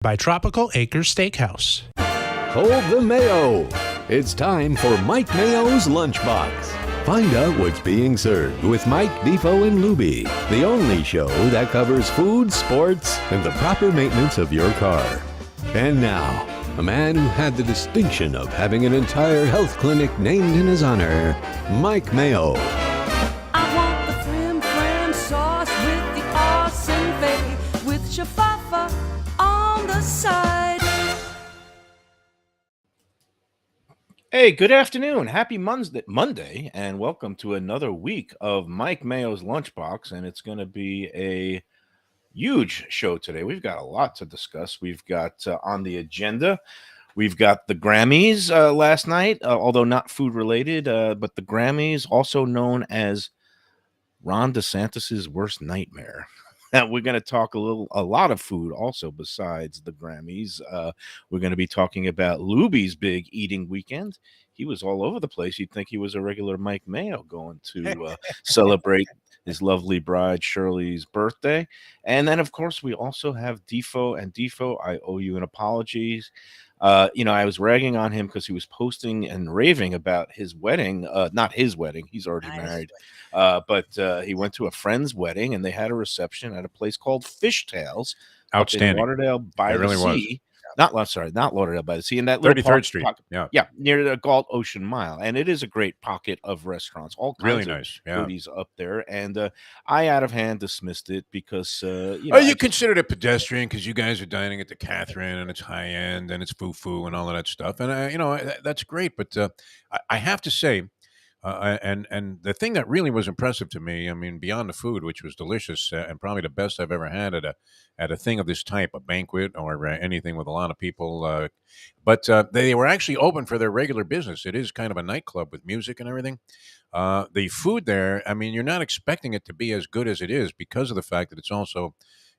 by Tropical Acres Steakhouse. Hold the Mayo. It's time for Mike Mayo's Lunchbox. Find out what's being served with Mike, Defo and Lubie, the only show that covers food, sports, and the proper maintenance of your car. And now, a man who had the distinction of having an entire health clinic named in his honor, Mike Mayo. I want the flim flam sauce with the awesome bay, with shafafa on the side. Hey, good afternoon. Happy Monday, and welcome to another week of Mike Mayo's Lunchbox. And it's going to be a huge show today. We've got a lot to discuss. We've got on the agenda, we've got the Grammys last night, although not food related, but the Grammys, also known as Ron DeSantis's worst nightmare. And we're going to talk a lot of food also besides the Grammys. We're going to be talking about Lubie's big eating weekend. He was all over the place. You'd think he was a regular Mike Mayo going to celebrate his lovely bride Shirley's birthday. And then, of course, we also have Defo. And Defo, I owe you an apology. I was ragging on him because he was posting and raving about his wedding. Not his wedding. He's already married. But he went to a friend's wedding, and they had a reception at a place called Fishtails. Outstanding. In Lauderdale by the sea. Not Lauderdale by the sea. In that 33rd Street. Yeah, near the Galt Ocean Mile. And it is a great pocket of restaurants. All kinds of goodies up there. And I, out of hand, dismissed it because, you considered it pedestrian because you guys are dining at the Catherine, and it's high-end, and it's foo-foo and all of that stuff. And, that's great. But I have to say, and the thing that really was impressive to me, I mean, beyond the food, which was delicious and probably the best I've ever had at a thing of this type, a banquet or anything with a lot of people. But they were actually open for their regular business. It is kind of a nightclub with music and everything. The food there, I mean, you're not expecting it to be as good as it is because of the fact that it's also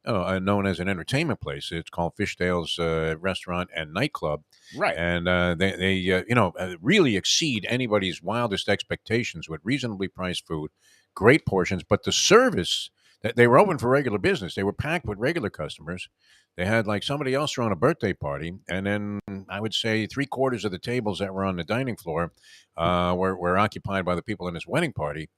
known as an entertainment place. It's called Fishtails Restaurant and Nightclub. Right. And they really exceed anybody's wildest expectations with reasonably priced food, great portions, but the service, they were open for regular business. They were packed with regular customers. They had like somebody else throwing a birthday party. And then I would say 3/4 of the tables that were on the dining floor were occupied by the people in this wedding party.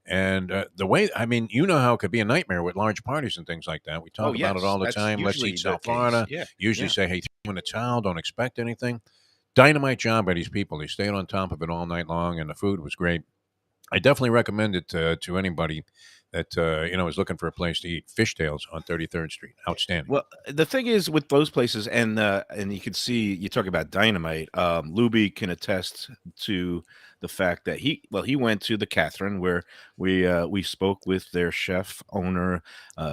And the way, I mean, you know how it could be a nightmare with large parties and things like that. We talk about it all the time. Let's eat South Florida. Usually say, hey, throw in a towel, don't expect anything. Dynamite job by these people. They stayed on top of it all night long, and the food was great. I definitely recommend it to anybody that is looking for a place to eat. Fishtails on 33rd Street. Outstanding. Well, the thing is with those places, and you can see, you talk about dynamite. Lubie can attest to the fact that he went to the Catherine, where we spoke with their chef owner,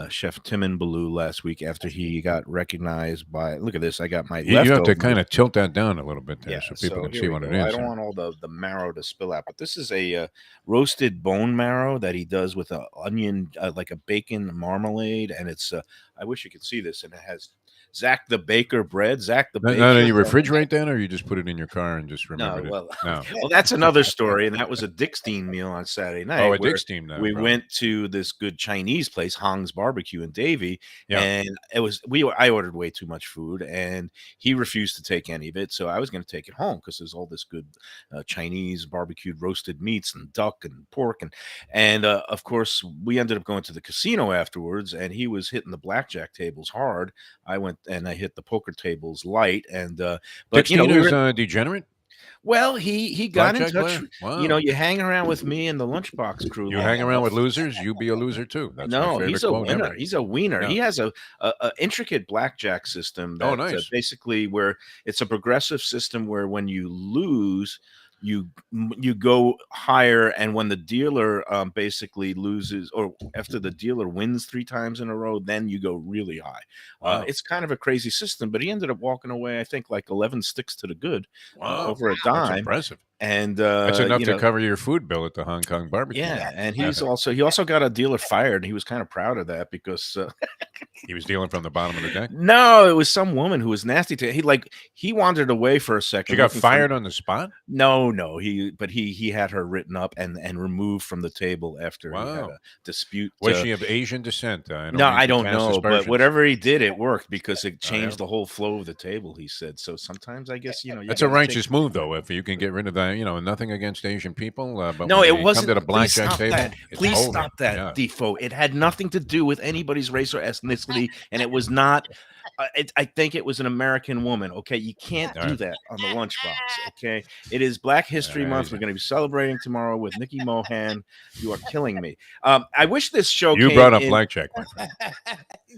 Chef Timon Ballou, last week after he got recognized by. Look at this! I got my. You have to kind of tilt that down a little bit there so people can see what it is. I don't want all the marrow to spill out, but this is a roasted bone marrow that he does with a onion, like a bacon marmalade, and it's. I wish you could see this, and it has Zach the Baker bread. Zach the Baker. Now, do you refrigerate that, or you just put it in your car and just remember it? No. Well, that's another story, and that was a Dickstein meal on Saturday night. Oh, a Dickstein. We went to this good Chinese place, Hong's Barbecue in Davie, and I ordered way too much food, and he refused to take any of it, so I was going to take it home because there's all this good Chinese barbecued roasted meats and duck and pork, and of course we ended up going to the casino afterwards, and he was hitting the blackjack tables hard. I went and I hit the poker tables light, and but Dickstein is degenerate. Well, he got in touch. Wow. You hang around with me and the Lunchbox crew. You hang around with losers, you be a loser too. That's no, my he's a winner. Ever. He's a wiener. Yeah. He has a intricate blackjack system. That, nice. Basically, where it's a progressive system where when you lose, you go higher, and when the dealer basically loses, or after the dealer wins 3 times in a row, then you go really high. Wow. It's kind of a crazy system, but he ended up walking away, I think, like 11 sticks to the good over a dime. That's impressive. And That's enough you to know, cover your food bill at the Hong Kong barbecue. yeah, and he also got a dealer fired. He was kind of proud of that because He was dealing from the bottom of the deck. no, it was some woman who was nasty to he wandered away for a second. She got looking for- fired on the spot. No, he had her written up and removed from the table after he had Wow. a dispute. Was she of Asian descent? No, I don't know, but whatever he did, it worked because it Oh, changed yeah. the whole flow of the table. He said so. Sometimes I guess you That's a gotta righteous move, though. If you can get rid of that, nothing against Asian people. But No, when it they wasn't. Come to the Please blackjack stop table. that. It's Please over. stop that, Yeah. Defo. It had nothing to do with anybody's race or ethnicity, and it was not. I think it was an American woman. Okay, you can't All do right. that on the lunchbox. Okay, it is Black History Month. Easy. We're going to be celebrating tomorrow with Nikki Mohan. You are killing me. I wish this show. You came brought up in, blackjack, my friend.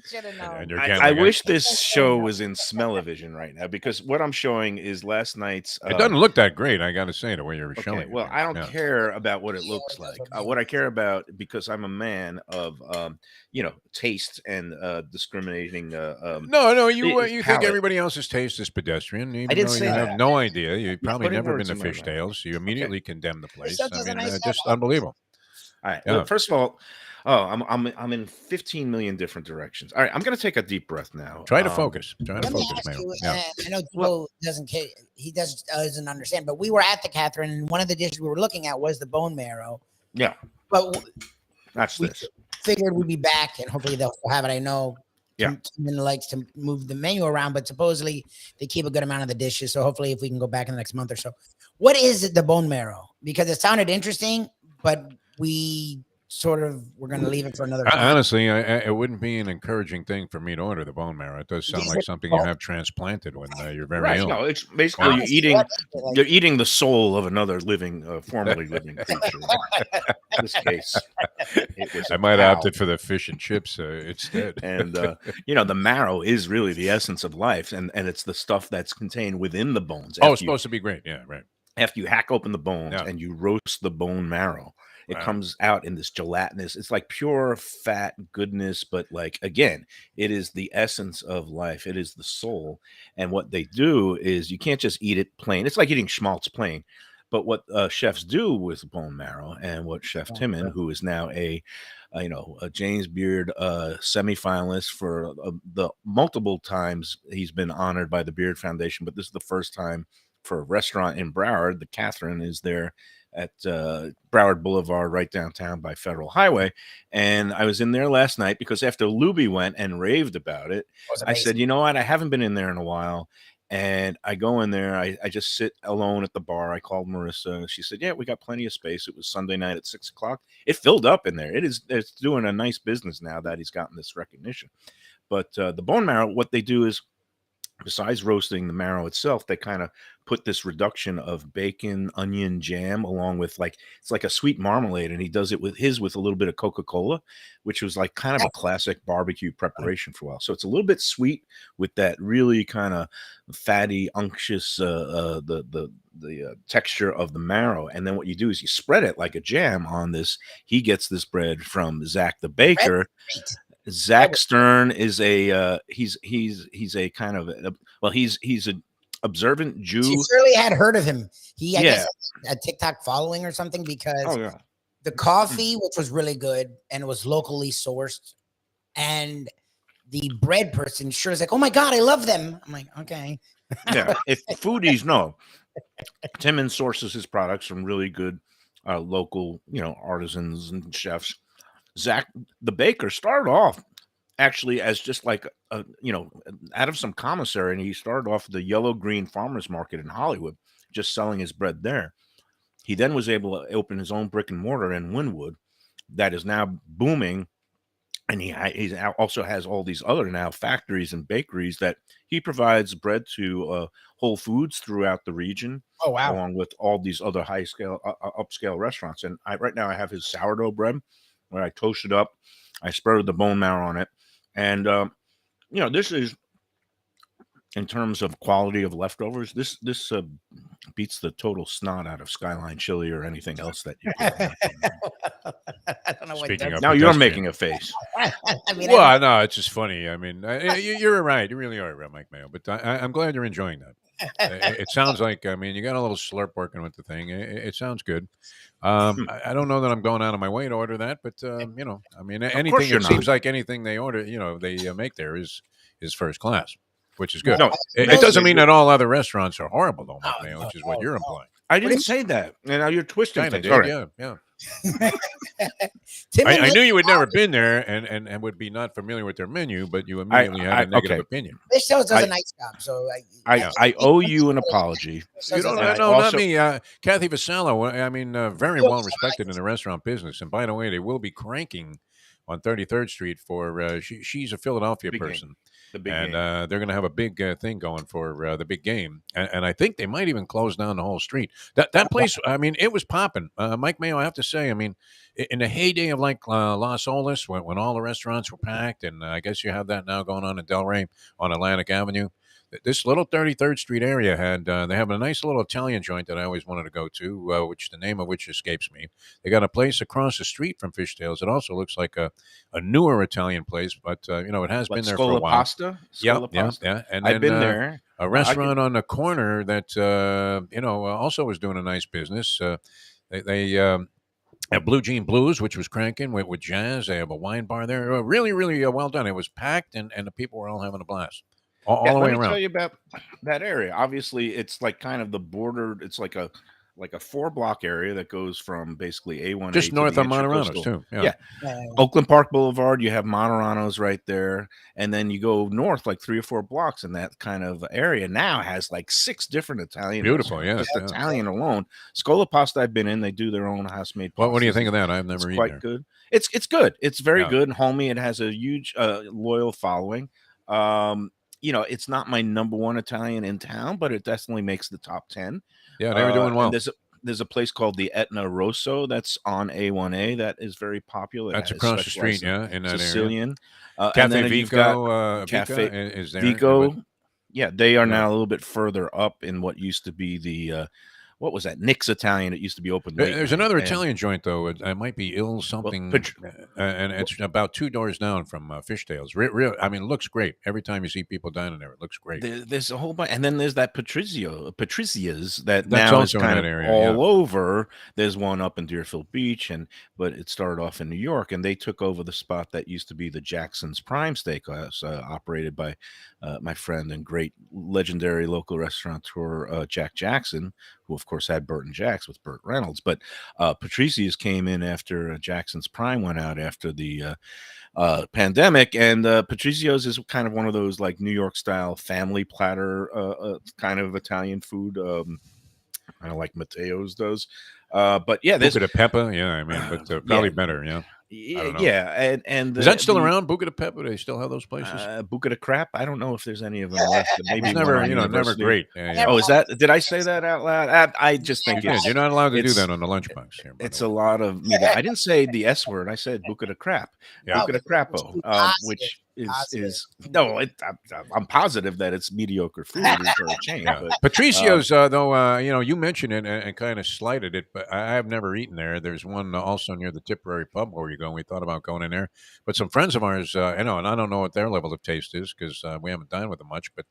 Should have known. And you're I gambling. wish this show was in Smell-O-Vision right now because what I'm showing is last night's. It doesn't look that great, I got to say, the way you're showing Okay, it. well, I don't Yeah. care about what it looks like. What I care about, because I'm a man of, taste and discriminating. No, you think palate. everybody else's taste is pedestrian. Even didn't though say you that. have no idea. You've probably putting never words been to in my mouth. Fishtails. You immediately condemn the place. stuff I doesn't mean, nice just stuff. unbelievable. All right. Yeah. Well, first of all, I'm in 15 million different directions. All right, I'm going to take a deep breath now. Try to focus. Try to Let me focus, ask man. you, Yeah. I know Joe doesn't care. He doesn't understand, but we were at the Catherine, and one of the dishes we were looking at was the bone marrow. Yeah, But that's we this. figured we'd be back, and hopefully they'll still have it. I know Yeah. Tim likes to move the menu around, but supposedly they keep a good amount of the dishes. So hopefully, if we can go back in the next month or so. What is it, the bone marrow? Because it sounded interesting, but we we're going to leave it for another time. Honestly, it wouldn't be an encouraging thing for me to order the bone marrow. It does sound like something you have transplanted when you're very Right. ill. No, it's basically Wow. you're eating the soul of another formerly living creature. In this case, it was I a might cow. have opted for the fish and chips instead. And the marrow is really the essence of life, and it's the stuff that's contained within the bones. It's supposed to be great. Yeah, right. After you hack open the bones Yeah. and you roast the bone marrow, it Wow. comes out in this gelatinous. It's like pure fat goodness, but like again, it is the essence of life. It is the soul. And what they do is you can't just eat it plain. It's like eating schmaltz plain. But what chefs do with bone marrow, and what Chef Timon, who is now a James Beard semifinalist for the multiple times he's been honored by the Beard Foundation, but this is the first time for a restaurant in Broward. The Catherine is there at Broward Boulevard, right downtown by Federal Highway. And I was in there last night because after Lubie went and raved about it, I said, you know what? I haven't been in there in a while. And I go in there. I just sit alone at the bar. I called Marissa. She said, yeah, we got plenty of space. It was Sunday night at 6:00. It filled up in there. It's doing a nice business now that he's gotten this recognition. But the bone marrow, what they do is, besides roasting the marrow itself, they kind of put this reduction of bacon, onion, jam, along with it's like a sweet marmalade, and he does it with a little bit of Coca-Cola, which was like kind of a classic barbecue preparation for a while. So it's a little bit sweet with that really kind of fatty, unctuous the texture of the marrow. And then what you do is you spread it like a jam on this. He gets this bread from Zach the baker. Zach Stern is he's a kind of he's an observant Jew. She surely had heard of him. I guess a TikTok following or something, because the coffee, which was really good and it was locally sourced, and the bread person sure is like, oh my God, I love them. I'm like, okay. Yeah, if foodies know, Timon sources his products from really good local, artisans and chefs. Zach the baker started off actually as just like out of some commissary, and he started off the Yellow Green Farmers Market in Hollywood, just selling his bread there. He then was able to open his own brick and mortar in Wynwood that is now booming, and he also has all these other now factories and bakeries that he provides bread to Whole Foods throughout the region. Oh wow! Along with all these other high scale, upscale restaurants, and right now I have his sourdough bread, where I toast it up, I spread the bone marrow on it, and this is, in terms of quality of leftovers, this beats the total snot out of Skyline chili or anything else that you put on. I don't know what Speaking that's- of Now you're pedestrian. making a face. I mean, Well, no, it's just funny. I mean, you're right. You really are right, Mike Mayo. But I'm glad you're enjoying that. It sounds like, I mean, you got a little slurp working with the thing. It sounds good. I don't know that I'm going out of my way to order that, but you know, I mean, Of course anything. you're It not. seems like anything they order, you know, they make there is first class, which is good. No, It doesn't mean that all other restaurants are horrible, though, Mike Mayo, which is what you're no. implying. I didn't say that. And now you're twisting Kind of things. did, All right. yeah. Tim and I Nick- knew you had never been there and would be not familiar with their menu, but you immediately had a negative opinion. Fishtails does I- a nice job, so I owe you an apology. You don't And I no, also- not me. Kathy Vassallo, I mean, very well respected in the restaurant business. And by the way, they will be cranking on 33rd Street for, she's a Philadelphia Big game. person. The big And game. they're going to have a big thing going for the big game. And I think they might even close down the whole street. That place, I mean, it was popping. Mike Mayo, I have to say, I mean, in the heyday of like Los Olas, when all the restaurants were packed, and I guess you have that now going on in Delray on Atlantic Avenue. This little 33rd Street area had they have a nice little Italian joint that I always wanted to go to, which the name of which escapes me. They got a place across the street from Fishtails. It also looks like a newer Italian place, but you know, it has been there for a while. Pasta? Yeah. And I've then, been there. A restaurant on the corner that you know, also was doing a nice business. They have Blue Jean Blues, which was cranking with jazz. They have a wine bar there. Really, really well done. It was packed, and the people were all having a blast. All the way Let me around. tell you about that area. Obviously, it's like kind of the border. It's like a 4-block area that goes from basically A1 Just north of Monterano's too. Yeah. Oakland Park Boulevard. You have Monterano's right there, and then you go north like 3 or 4 blocks, and that kind of area now has like 6 different Italian. Beautiful, yeah. Just Italian alone. Scola Pasta, I've been in. They do their own house-made. What do you pastas. think of that? I've never It's eaten quite there. good. It's good. It's very good and homey. It has a huge loyal following. You know, it's not my number one Italian in town, but it definitely makes the top 10. Yeah, they were doing well. There's a place called the Etna Rosso that's on A1A that is very popular. That's across the street, yeah, in that Sicilian. area. And Cafe then you've got Vico, Cafe is there. Vico. Yeah, they are now a little bit further up in what used to be the what was that? Nick's Italian. It used to be open. There's another Italian joint though. It might be Il something, and it's about 2 doors down from Fishtails. Real, I mean, it looks great every time you see people dining there. It looks great. There's a whole bunch, and then there's that Patrizia's that's now also is kind of area, all over. There's one up in Deerfield Beach, but it started off in New York, and they took over the spot that used to be the Jackson's Prime Steakhouse, operated by my friend and great legendary local restaurateur Jack Jackson, who of course had Burt and Jack's with Burt Reynolds. But Patricia's came in after Jackson's Prime went out after the pandemic, and Patricio's is kind of one of those like New York style family platter kind of Italian food, kind of like Matteo's does. But yeah, there's Buca de Peppa, yeah, I mean, but probably better, yeah. Yeah, and is that still around? Buca de Peppa? Do they still have those places? Buca de Crap? I don't know if there's any of them left. Maybe it's never, never great. Yeah. Oh, is that? Did I say that out loud? I just think you're not allowed to do that on the Lunchbox here. It's a lot of. I didn't say the S word. I said Buca de Crap. Yeah. Buca de Crapo, which is no. I'm positive that it's mediocre food for a chain. Yeah. But, Patricio's, though, you mentioned it and kind of slighted it, but I have never eaten there. There's one also near the Tipperary pub where you go. We thought about going in there, but some friends of ours, and I don't know what their level of taste is because we haven't dined with them much, but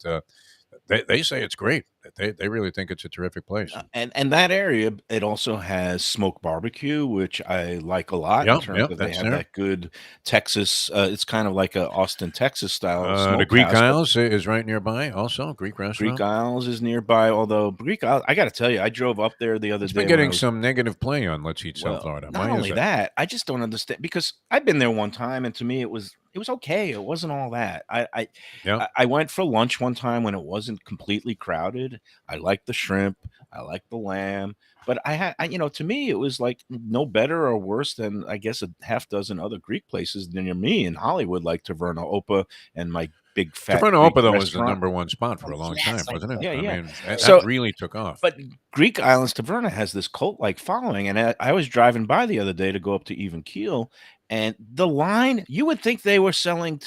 they say it's great. They really think it's a terrific place. And that area, it also has smoked barbecue, which I like a lot. In terms of they have that good Texas. It's kind of like a Austin, Texas style. The Greek Isles is right nearby. Also, Greek restaurant. Greek Isles is nearby. Although Greek Isles, I got to tell you, I drove up there the other day. It's been getting some negative play on Let's Eat South Florida. Not only that, I just don't understand because I've been there one time, and to me, it was okay. It wasn't all that. I went for lunch one time when it wasn't completely crowded. I liked the shrimp. I liked the lamb. But to me, it was like no better or worse than, I guess, a half dozen other Greek places near me in Hollywood, like Taverna Opa and my big fat Taverna Opa, though, restaurant. was the number one spot for a long time, wasn't it? Yeah, I yeah. mean, that really took off. But Greek Islands Taverna has this cult-like following, and I was driving by the other day to go up to Even Keel, and the line, you would think they were selling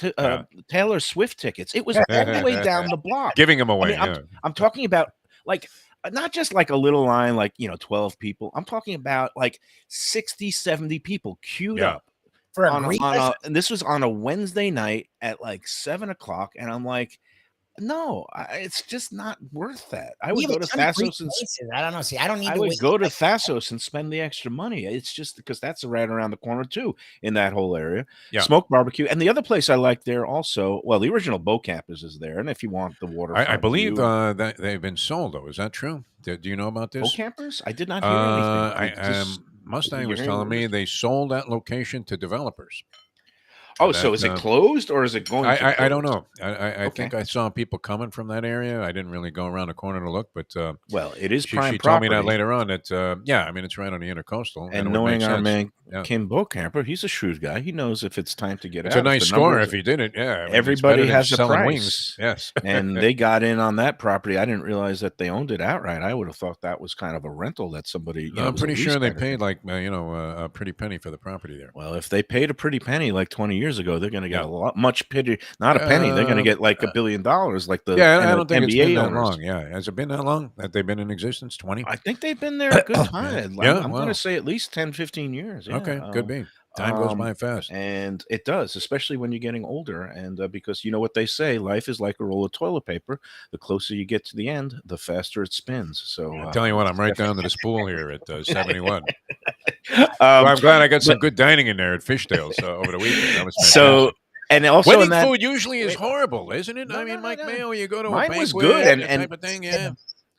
Taylor Swift tickets. It was all the way down the block. Giving them away. I mean, I'm talking about, like, not just like a little line, like, 12 people. I'm talking about like 60, 70 people queued up. For and this was on a Wednesday night at like 7 o'clock. And I'm like, No, it's just not worth that. I We would have go a to ton of free Thassos and places. I don't know. See, I don't need I to would wait. go to Thassos and spend the extra money. It's just because that's right around the corner too in that whole area. Yeah. Smoke barbecue. And the other place I like there also, well, the original Bow Campers is there. And if you want the waterfront I believe view, that they've been sold, though. Is that true? Do you know about Bow this? Campers? I did not hear anything. Mustang you was hear telling me rumors? they sold that location to developers. Oh, That, so is it closed or is it going to close? I don't know. I Okay. think I saw people coming from that area. I didn't really go around the corner to look, but Well, it is she prime told me that property. later on that I mean it's right on the intercoastal, and And it would make knowing our sense. man Yeah. Kim Bowcamper, he's a shrewd guy. He knows if it's time to get It's out. a nice if the score numbers- if he did it. Yeah, I mean, it's Everybody better than has a selling price. wings. Yes, And they got in on that property. I didn't realize that they owned it outright. I would have thought that was kind of a rental that somebody. No, I'm was a pretty lease sure they kind of paid thing. like a pretty penny for the property there. Well, if they paid a pretty penny like 20 years ago, they're going to get a lot, much pity. Not a penny. They're going to get like $1 billion, like the I don't think it's NBA been that owners. long. Yeah, has it been that long that they've been in existence? 20? I think they've been there a good time. Yeah, I'm wow. going to say at least 10, 15 years. Yeah. Okay, could be. Time goes by fast. And it does, especially when you're getting older. And because you know what they say, life is like a roll of toilet paper. The closer you get to the end, the faster it spins. So I'll tell you what, I'm right down to the spool here at 71. well, I'm glad I got some good dining in there at Fishtails over the weekend. That was fantastic. So, and also wedding in that, food usually is horrible, isn't it? No, I mean, no, Mike no. Mayo, you go to Mine a was banquet, good, that and type of thing, yeah.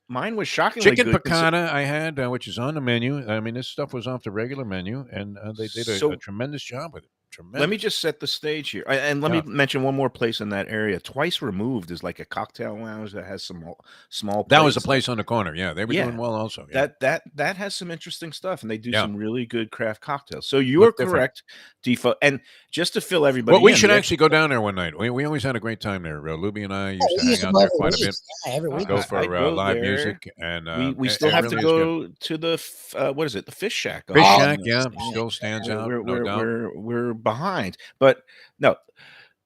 mine was shockingly Chicken good. piccata I had, which is on the menu. I mean, this stuff was off the regular menu, and they did a tremendous job with it. Tremendous. Let me just set the stage here, and let me mention one more place in that area. Twice Removed is like a cocktail lounge that has some small. That was the place on the corner. Yeah, they were doing well also. Yeah. That has some interesting stuff, and they do Yeah. some really good craft cocktails. So you are correct, Defo. And just to fill everybody, Well, we in, should actually go down there one night. We always had a great time there. Lubie and I used to hang out there quite a bit. Yeah, every week. Go for I'd go live there. music, and we still have to go to the what is it? The Fish Shack. Fish Shack, yeah, still stands out. No doubt. We're behind, but no.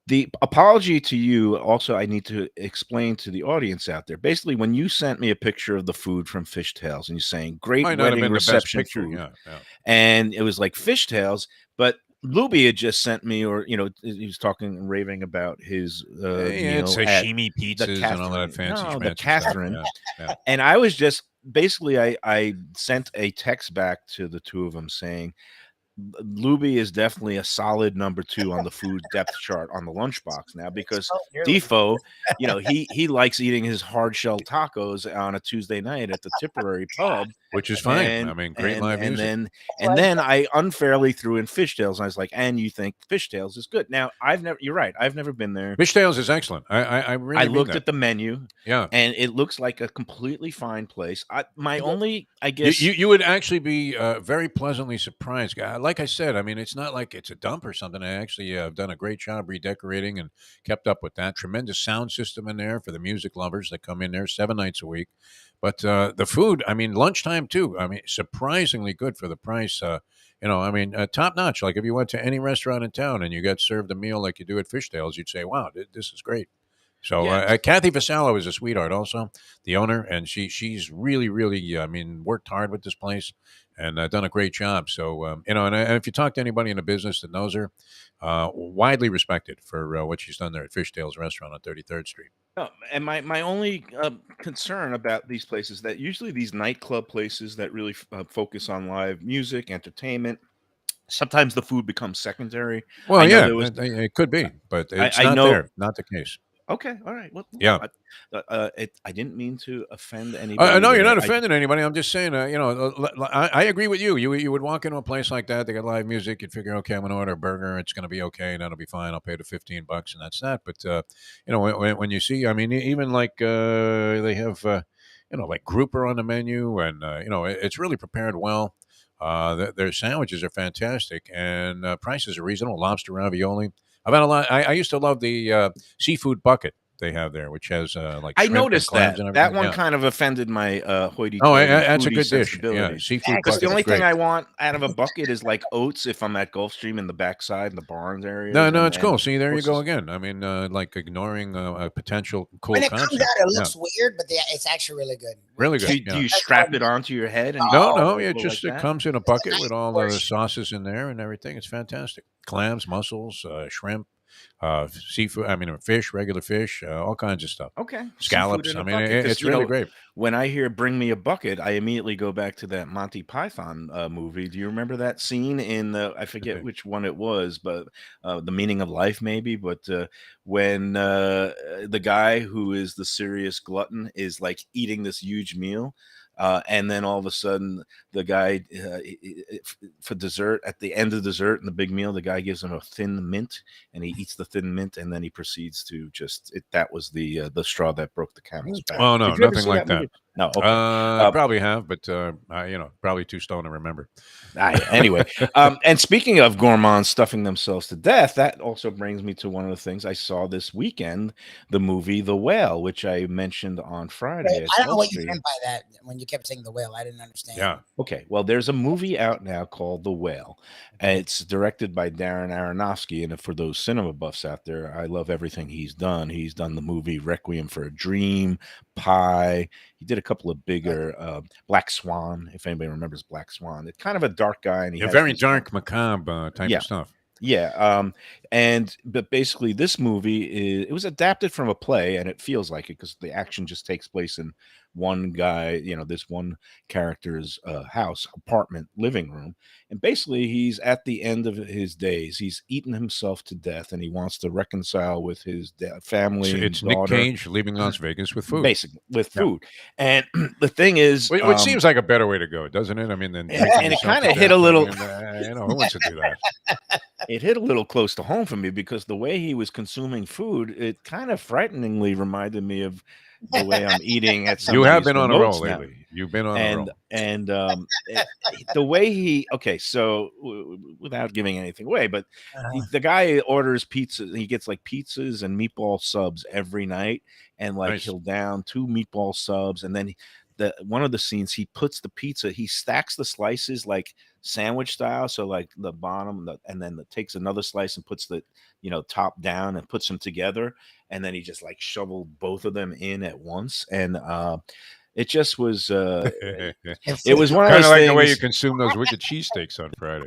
The apology to you also, I need to explain to the audience out there. Basically, when you sent me a picture of the food from Fishtails and you're saying great Might not have wedding been the best reception picture, food, yeah. and it was like Fishtails, but Lubie had just sent me, or he was talking and raving about his meal sashimi at pizzas and all that fancy the schmancy Catherine, stuff. Yeah. and I was just basically I sent a text back to the two of them saying, Lubie is definitely a solid number 2 on the food depth chart on the Lunchbox now, because Defo, he likes eating his hard shell tacos on a Tuesday night at the Tipperary pub, which is fine. I mean, great live music. And then I unfairly threw in Fishtails, and I was like, and you think Fishtails is good? Now you're right. I've never been there. Fishtails is excellent. I really looked at the menu, yeah, and it looks like a completely fine place. I guess you would actually be very pleasantly surprised. Like I said, I mean, it's not like it's a dump or something. I actually have done a great job redecorating and kept up with that. Tremendous sound system in there for the music lovers that come in there 7 nights a week. But the food, I mean, lunchtime too. I mean, surprisingly good for the price. Top notch. Like if you went to any restaurant in town and you got served a meal like you do at Fishtails, you'd say, "Wow, this is great." So Kathy Vasallo is a sweetheart, also the owner, and she's really, really, worked hard with this place and done a great job. So and if you talk to anybody in the business that knows her, widely respected for what she's done there at Fishtails Restaurant on 33rd Street. And my only concern about these places that usually these nightclub places that really focus on live music, entertainment, sometimes the food becomes secondary. Well, it could be, but it's not the case. Okay, all right. Well, yeah. I didn't mean to offend anybody. No, you're not offending anybody. I'm just saying, I agree with you. You would walk into a place like that, they got live music, you'd figure, okay, I'm going to order a burger, it's going to be okay, and that'll be fine. I'll pay the $15, and that's that. But when you see, I mean, even like they have, like grouper on the menu, and it's really prepared well. Their sandwiches are fantastic, and prices are reasonable. Lobster ravioli. I've had a lot. I used to love the seafood bucket they have there, which has like I shrimp noticed and clams that and that one yeah. kind of offended my hoity-toity. Oh, that's a good dish. sensibilities. Yeah, seafood Because bucket the only is great. thing I want out of a bucket is like oats if I'm at Gulfstream in the backside in the Barnes area. No, it's cool. See, there you go again. I mean, like ignoring a potential cool when it concept. comes out, it looks weird, but it's actually really good. Really good. Do you strap it onto your head? And No, it just it comes in a bucket with all the sauces in there and everything. It's fantastic. Clams, mussels, shrimp. seafood. I mean, fish, regular fish, all kinds of stuff. Okay, Scallops. I mean, it's really great. When I hear "Bring Me a Bucket," I immediately go back to that Monty Python movie. Do you remember that scene in the? I forget which one it was, but The Meaning of Life, maybe. But when the guy who is the serious glutton is like eating this huge meal. And then all of a sudden, the guy for dessert, at the end of dessert and the big meal, the guy gives him a thin mint, and he eats the thin mint, and then he proceeds to just that was the straw that broke the camel's back. Oh no, nothing like that. No, okay. Probably have, but probably too stoned to remember. Anyway, and speaking of gourmands stuffing themselves to death, that also brings me to one of the things I saw this weekend: the movie The Whale, which I mentioned on Friday. I don't know what you meant by that when you kept saying The Whale. I didn't understand. Yeah. Okay. Well, there's a movie out now called The Whale. And it's directed by Darren Aronofsky, and for those cinema buffs out there, I love everything he's done. He's done the movie Requiem for a Dream, Pie. He did a couple of bigger Black Swan, if anybody remembers Black Swan. It's kind of a dark guy, and very dark, macabre type of stuff. Yeah. But basically this movie it was adapted from a play, and it feels like it because the action just takes place in one guy, this one character's house, apartment, living room. And basically he's at the end of his days. He's eaten himself to death, and he wants to reconcile with his family. It's Nick Cage leaving Las Vegas with food. Basically, with food. And the thing is, which seems like a better way to go, doesn't it? I mean, and it kind of hit a little. Who wants to do that? It hit a little close to home for me because the way he was consuming food, it kind of frighteningly reminded me of the way I'm eating at some. You have been on a roll lately. You've been on a roll. And the way he so without giving anything away, but the guy orders pizza. He gets like pizzas and meatball subs every night, and he'll down 2 meatball subs, and then one of the scenes, he puts the pizza, he stacks the slices like sandwich style, so like the bottom and then takes another slice and puts the top down and puts them together, and then he just like shoveled both of them in at once, and it just was it was one of those like things, the way you consume those wicked cheesesteaks on Friday.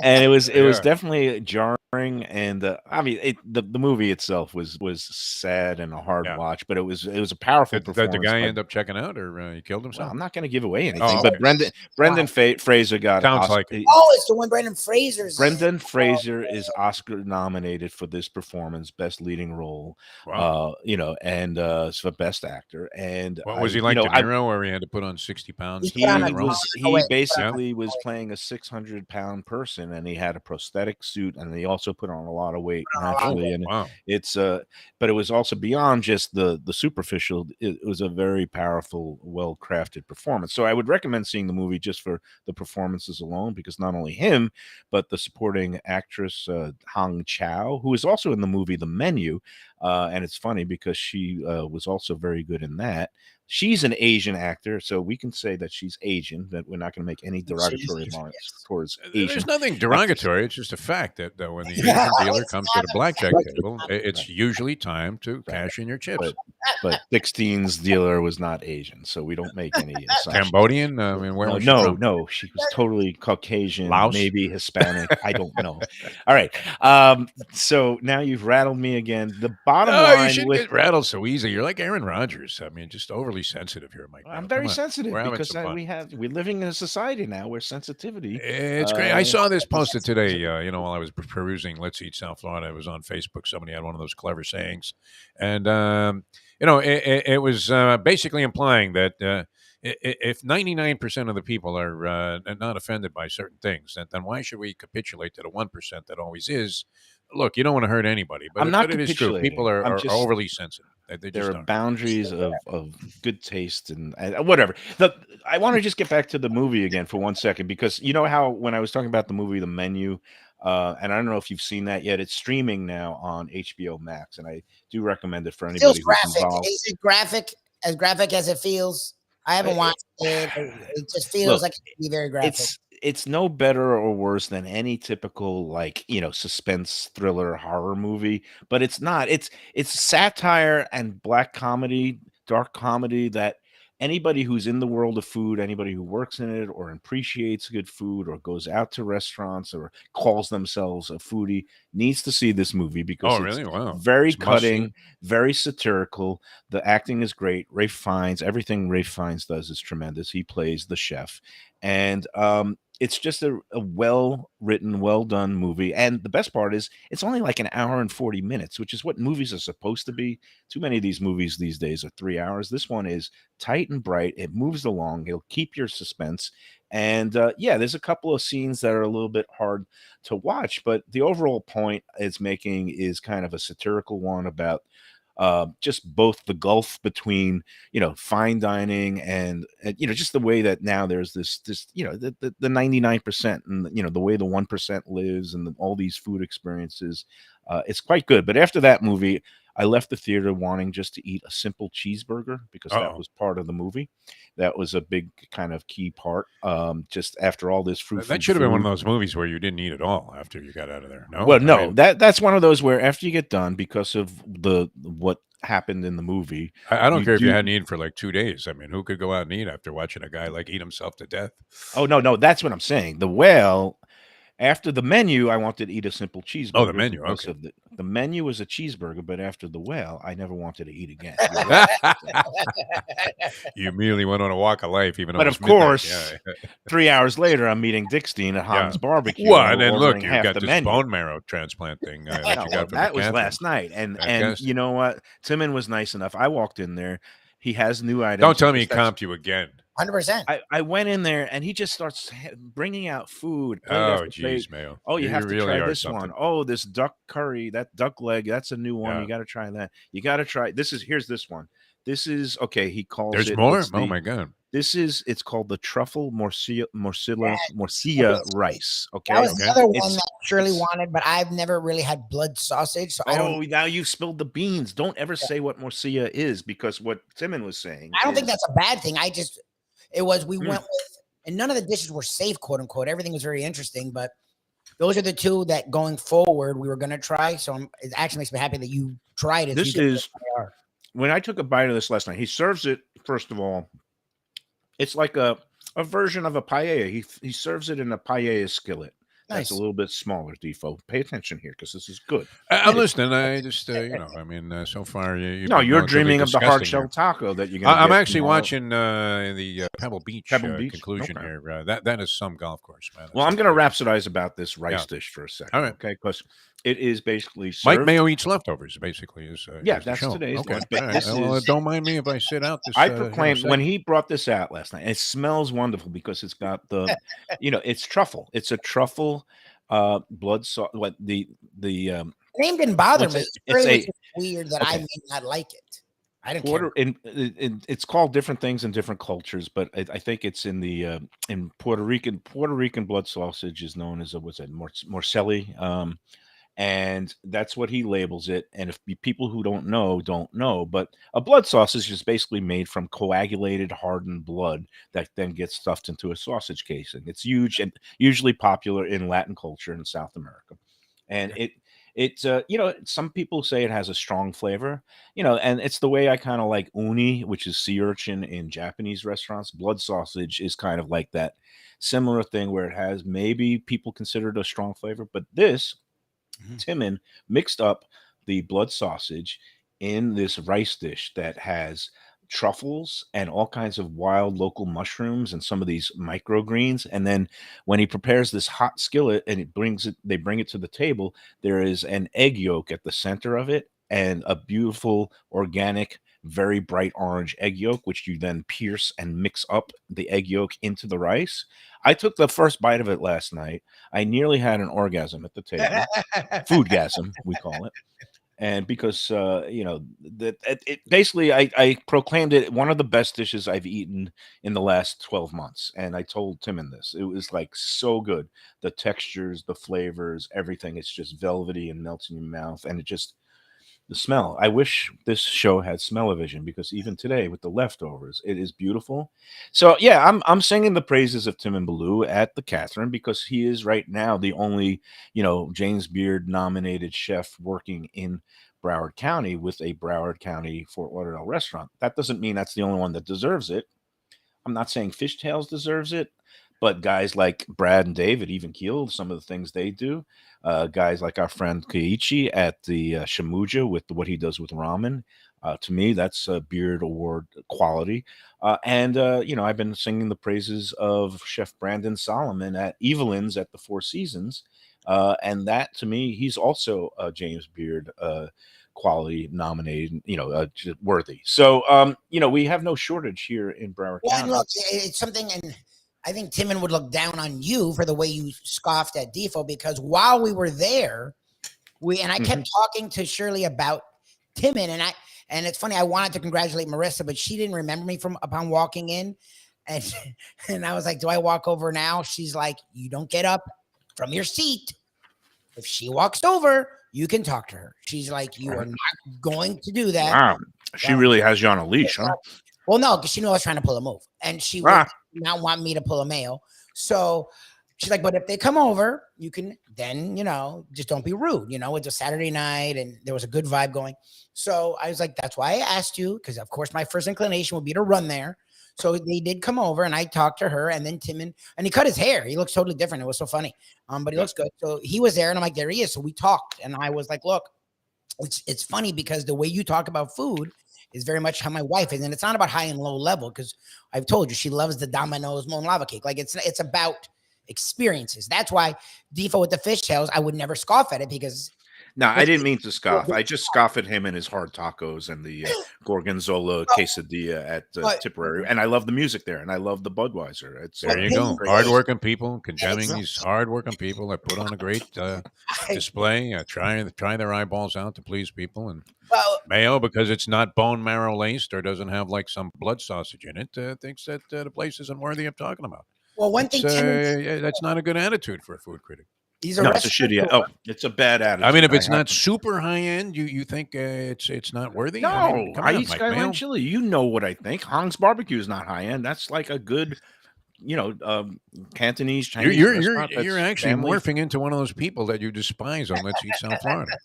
And it was definitely jarring, and I mean the movie itself was sad and a hard watch, but it was a powerful performance. Did the guy end up checking out, or he killed himself? Well, I'm not going to give away anything, but Brendan Fraser got sounds like it. It's the one Brendan Fraser is Oscar nominated for this performance, best leading role. Wow. And for best actor. And what was he like, De Niro, where he had to put on 60 pounds? He basically was playing a 600-pound person, and he had a prosthetic suit, and he also put on a lot of weight naturally. And it's but it was also beyond just the superficial. It was a very powerful, well-crafted performance. So I would recommend seeing the movie just for the performances alone, because not only him, but the supporting actress Hong Chow, who is also in the movie The Menu. And it's funny because she was also very good in that. She's an Asian actor, so we can say that she's Asian, but we're not going to make any derogatory remarks towards Asian. There's nothing derogatory. It's just a fact that when the Asian dealer comes to the blackjack table, it's usually time to cash in your chips. But 16's dealer was not Asian, so we don't make any assumptions. Cambodian? I mean, where was she from? No, she was totally Caucasian, Laos? Maybe Hispanic. I don't know. All right. So now you've rattled me again. The bottom line. You shouldn't get rattled so easy. You're like Aaron Rodgers. I mean, just overly sensitive here, Mike. I'm very sensitive because we're living in a society now where sensitivity. It's great. I saw this posted today. While I was perusing Let's Eat South Florida, I was on Facebook. Somebody had one of those clever sayings, and it was basically implying that if 99% of the people are not offended by certain things, then why should we capitulate to the 1% that always is? Look, you don't want to hurt anybody, but it is true. People are overly sensitive. There are boundaries of good taste and whatever. I want to just get back to the movie again for 1 second, because you know how when I was talking about the movie The Menu, and I don't know if you've seen that yet. It's streaming now on HBO Max, and I do recommend it for anybody who's involved. Is it graphic as it feels? I haven't watched it. It just feels like it can be very graphic. It's no better or worse than any typical suspense thriller horror movie, but it's not. It's satire and black comedy, dark comedy that anybody who's in the world of food, anybody who works in it or appreciates good food or goes out to restaurants or calls themselves a foodie needs to see this movie because Oh, it's really? Wow. very It's must cutting, see. very satirical. The acting is great. Ralph Fiennes, everything Ralph Fiennes does is tremendous. He plays the chef. And it's just a well written, well done movie. And the best part is it's only like an hour and 40 minutes, which is what movies are supposed to be. Too many of these movies these days are 3 hours. This one is tight and bright. It moves along. It'll keep your suspense. And yeah, there's a couple of scenes that are a little bit hard to watch, but the overall point it's making is kind of a satirical one about just both the gulf between fine dining and just the way that now there's this the 99% and the way the 1% lives and all these food experiences. It's quite good. But after that movie, I left the theater wanting just to eat a simple cheeseburger because that was part of the movie. That was a big kind of key part. Just after all this fruit, that should have been one of those movies where you didn't eat at all after you got out of there. No, well, no, that's one of those where after you get done because of what happened in the movie. I don't care if you hadn't eaten for like 2 days. I mean, who could go out and eat after watching a guy like eat himself to death? Oh no, that's what I'm saying. The whale. After the menu, I wanted to eat a simple cheeseburger. Oh, the menu. Okay. The menu was a cheeseburger, but after the whale, I never wanted to eat again. You immediately went on a walk of life, even though. But of course, 3 hours later, I'm meeting Dick Steen at Hans Barbecue. Well, and then look, you got this menu. Bone marrow transplant thing. That was last night, and you know what? Timon was nice enough. I walked in there. He has new items. Don't tell me he comped you again. 100%. I went in there and he just starts bringing out food. Oh, geez, Mayo. Oh, you have to try this one. Oh, this duck curry, that duck leg, that's a new one. Yeah. You got to try that. You got to try. Here's this one. This is okay. He calls There's it. There's more. Oh my God. It's called the truffle morcilla rice. Okay. That was another one that Shirley wanted, but I've never really had blood sausage. So now you spilled the beans. Don't ever say what morcilla is because what Timon was saying. I don't think that's a bad thing. We went with, and none of the dishes were safe, quote unquote. Everything was very interesting, but those are the two that going forward we were going to try. So it actually makes me happy that you tried it. This is when I took a bite of this last night. He serves it, first of all, it's like a version of a paella. He serves it in a paella skillet. Nice. That's a little bit smaller, Defo. Pay attention here because this is good. I'm listening. I just, so far you're dreaming of the hard shell taco that you're going to I'm actually watching the Pebble Beach conclusion here. That is some golf course, man. Well, I'm going to rhapsodize about this rice dish for a second. All right. Okay, because it is basically served. Mike Mayo eats leftovers, basically. That's today's. Okay. Well, don't mind me if I sit out this. I proclaimed when he brought this out last night. It smells wonderful because it's got the, it's truffle. It's a truffle blood sauce. What the name didn't bother me. It's weird that I may not like it. I didn't care. It's called different things in different cultures, but I think it's in the in Puerto Rican blood sausage is known as morcelli. And that's what he labels it. And if people who don't know, but a blood sausage is basically made from coagulated, hardened blood that then gets stuffed into a sausage casing. It's huge and usually popular in Latin culture in South America. And it's some people say it has a strong flavor, and it's the way I kind of like uni, which is sea urchin in Japanese restaurants. Blood sausage is kind of like that similar thing where it has maybe people consider it a strong flavor, but this Timon mixed up the blood sausage in this rice dish that has truffles and all kinds of wild local mushrooms and some of these microgreens. And then when he prepares this hot skillet and they bring it to the table, there is an egg yolk at the center of it and a beautiful organic, very bright orange egg yolk, which you then pierce and mix up the egg yolk into the rice. I took the first bite of it last night. I nearly had an orgasm at the table. Foodgasm, we call it. And because, basically I proclaimed it one of the best dishes I've eaten in the last 12 months. And I told Timon this. It was like so good. The textures, the flavors, everything. It's just velvety and melts in your mouth. And the smell. I wish this show had smell-o-vision because even today with the leftovers, it is beautiful. So yeah, I'm singing the praises of Timon Ballou at the Catherine because he is right now the only, James Beard nominated chef working in Broward County with a Broward County Fort Lauderdale restaurant. That doesn't mean that's the only one that deserves it. I'm not saying Fishtails deserves it, but guys like Brad and David even keeled some of the things they do. Guys like our friend Keiichi at the Shamuja with what he does with ramen. To me, that's a Beard Award quality. I've been singing the praises of Chef Brandon Solomon at Evelyn's at the Four Seasons. And that, to me, he's also a James Beard quality nominated, worthy. So, we have no shortage here in Broward County. And look, it's something, and I think Timon would look down on you for the way you scoffed at Defo, because while we were there, I kept talking to Shirley about Timon, and it's funny, I wanted to congratulate Marissa, but she didn't remember me upon walking in, and I was like, do I walk over now? She's like, you don't get up from your seat. If she walks over, you can talk to her. She's like, you are not going to do that. Wow. She really has you on a leash, huh? Well, no, because she knew I was trying to pull a move. And she would not want me to pull a Mayo. So she's like, but if they come over, you can then, just don't be rude. It's a Saturday night and there was a good vibe going. So I was like, that's why I asked you, because of course my first inclination would be to run there. So they did come over and I talked to her, and then Timon, and he cut his hair. He looks totally different. It was so funny. But he looks good. So he was there and I'm like, there he is. So we talked and I was like, look, it's funny because the way you talk about food is very much how my wife is. And it's not about high and low level, because I've told you, she loves the Domino's molten lava cake. Like it's about experiences. That's why Defo with the Fishtails, I would never scoff at it, because no, I didn't mean to scoff. I just scoff at him and his hard tacos and the Gorgonzola quesadilla at Tipperary. And I love the music there, and I love the Budweiser. There you go. Hardworking people, condemning these hardworking people that put on a great display, try their eyeballs out to please people. And Mayo, because it's not bone marrow laced or doesn't have like some blood sausage in it, thinks that the place isn't worthy of talking about. Well, one thing, that's not a good attitude for a food critic. It's a shitty. It's a bad attitude. I mean, if it's not super high end, you think it's not worthy? No, I eat Skyline chili. You know what I think. Hong's barbecue is not high end. That's like a good, Cantonese Chinese. You're actually morphing into one of those people that you despise on Let's Eat South Florida.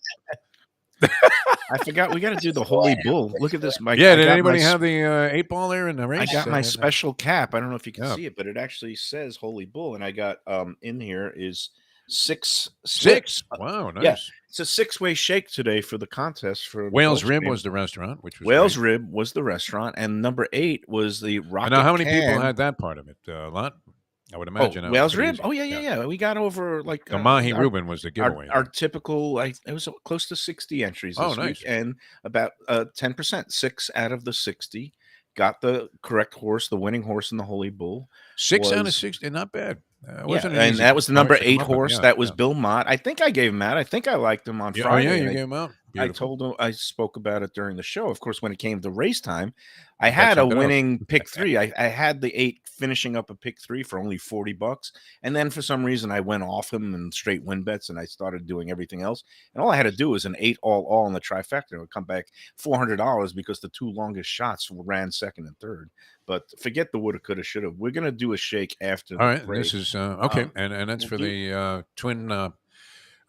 I forgot we got to do the Holy Bull. Look at this, Mike. Yeah, did anybody have the 8 ball there in the race? I got my special cap. I don't know if you can see it, but it actually says Holy Bull, and I got in here is six. Wow, nice. Yeah, it's a 6-way shake today for the contest for Wales Rib was the restaurant, which was Wales Rib was the restaurant, and number 8 was the Rocket. Now, how many people had that part of it? A lot. I would imagine. Wales Rib. Oh yeah. We got over like the Mahi Reuben was the giveaway. Our typical, it was close to 60 entries this week, and about 10%, 6 out of the 60 got the correct horse, the winning horse in the Holy Bull. 6 out of 60, not bad. And that was the number 8 horse. That was Bill Mott. I think I gave him out. I think I liked him on Friday. Oh yeah, you gave him out. Beautiful. I told him, I spoke about it during the show. Of course, when it came to race time, I had a winning pick 3. I had the 8 finishing up a pick 3 for only $40. And then for some reason I went off him and straight win bets, and I started doing everything else. And all I had to do was an 8 all in the trifecta. It would come back $400 because the 2 longest shots ran second and third. But forget the woulda, coulda, shoulda. We're gonna do a shake after. All right, this is okay, and that's for the twin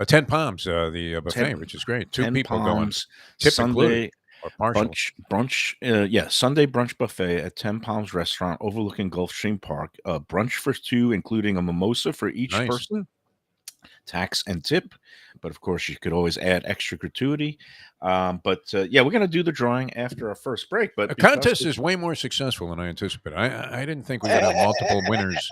10 Palms, the buffet, which is great. 2 people Palms, going. Tip Sunday or partial. brunch. Sunday brunch buffet at 10 Palms Restaurant overlooking Gulfstream Park. Brunch for 2, including a mimosa for each person. Tax and tip, but of course you could always add extra gratuity. We're going to do the drawing after our first break. But the contest is way more successful than I anticipated. I didn't think we would have multiple winners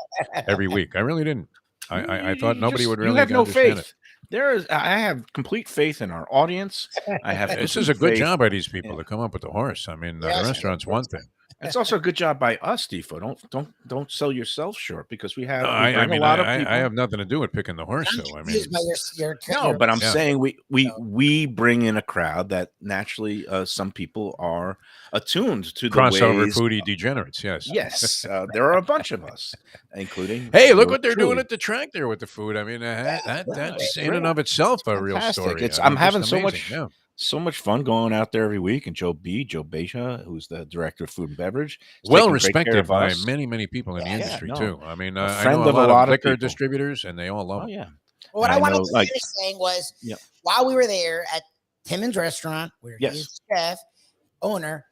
every week. I really didn't. I thought nobody would really. You have no understand faith. I have complete faith in our audience. I have. This is a good job by these people to come up with the horse. I mean, the restaurant's one thing. It's also a good job by us, Defo. Don't sell yourself short, because we have. I have nothing to do with picking the horse, though. I mean, but I'm saying we bring in a crowd that naturally some people are attuned to the crossover ways, foodie degenerates. Yes, there are a bunch of us, including. Hey, look what they're doing at the track there with the food. I mean, that's in and of itself a real story. I'm having so much fun going out there every week. And Joe Beja, who's the director of food and beverage, well respected by many people in the industry too. I mean, I know a lot of liquor distributors, and they all love it. Well, what I wanted to finish saying was, while we were there at Timmons Restaurant, where he is the chef, owner.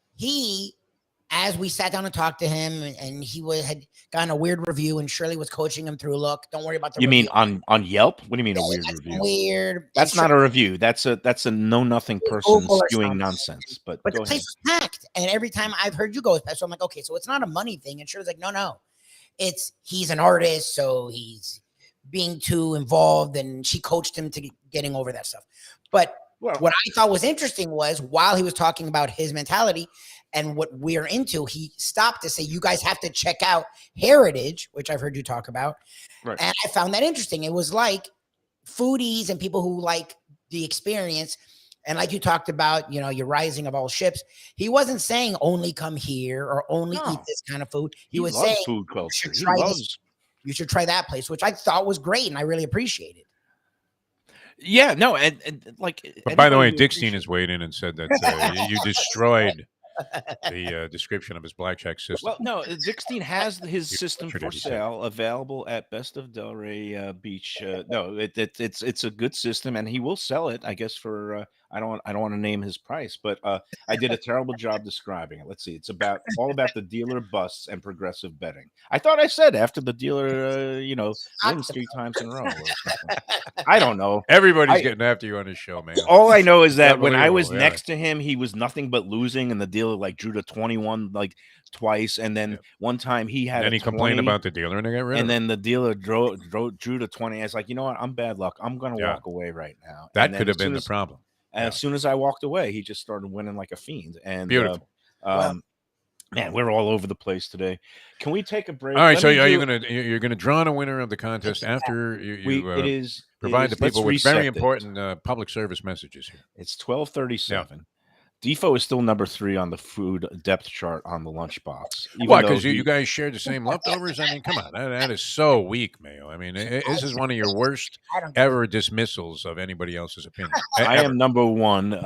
As we sat down and talked to him, and he had gotten a weird review, and Shirley was coaching him through. Look, don't worry about the. You review. mean on Yelp? What do you mean a weird review? Weird. That's not a review. That's a know nothing person spewing nonsense. But the place was packed, and every time I've heard you go, so I'm like, okay, so it's not a money thing. And Shirley's like, no, he's an artist, so he's being too involved, and she coached him to getting over that stuff. But what I thought was interesting was while he was talking about his mentality and what we're into, he stopped to say, you guys have to check out Heritage, which I've heard you talk about. Right. And I found that interesting. It was like foodies and people who like the experience. And like you talked about, your rising of all ships. He wasn't saying only come here or only eat this kind of food. He was saying food culture. You should try that place, which I thought was great. And I really appreciated. Yeah, no, and like. But by the way, Dickstein has weighed in and said that you destroyed the description of his blackjack system. Well, no, Dickstein has his system for sale, available at Best of Delray Beach. No, it's a good system, and he will sell it, I guess, for I don't want to name his price, but I did a terrible job describing it. Let's see, it's all about the dealer busts and progressive betting. I thought I said after the dealer, wins 3 times in a row. Or something. I don't know. Everybody's getting after you on his show, man. All I know is that when I was next to him, he was nothing but losing, and the dealer drew to 21 twice, and then one time he had. And he complained about the dealer, and they got rid of him. And then the dealer drew to 20. I was like, you know what? I'm bad luck. I'm going to walk away right now. That could have been the problem. As soon as I walked away, he just started winning like a fiend. And beautiful. Man, we're all over the place today. Can we take a break? All right. So you're gonna draw a winner of the contest after you provide the people with very important public service messages here. It's 12:37. Yeah. Defo is still number 3 on the food depth chart on the Lunchbox. Why? Because you guys shared the same leftovers? I mean, come on. That is so weak, Mayo. I mean, this is one of your worst ever dismissals of anybody else's opinion. I am number 1,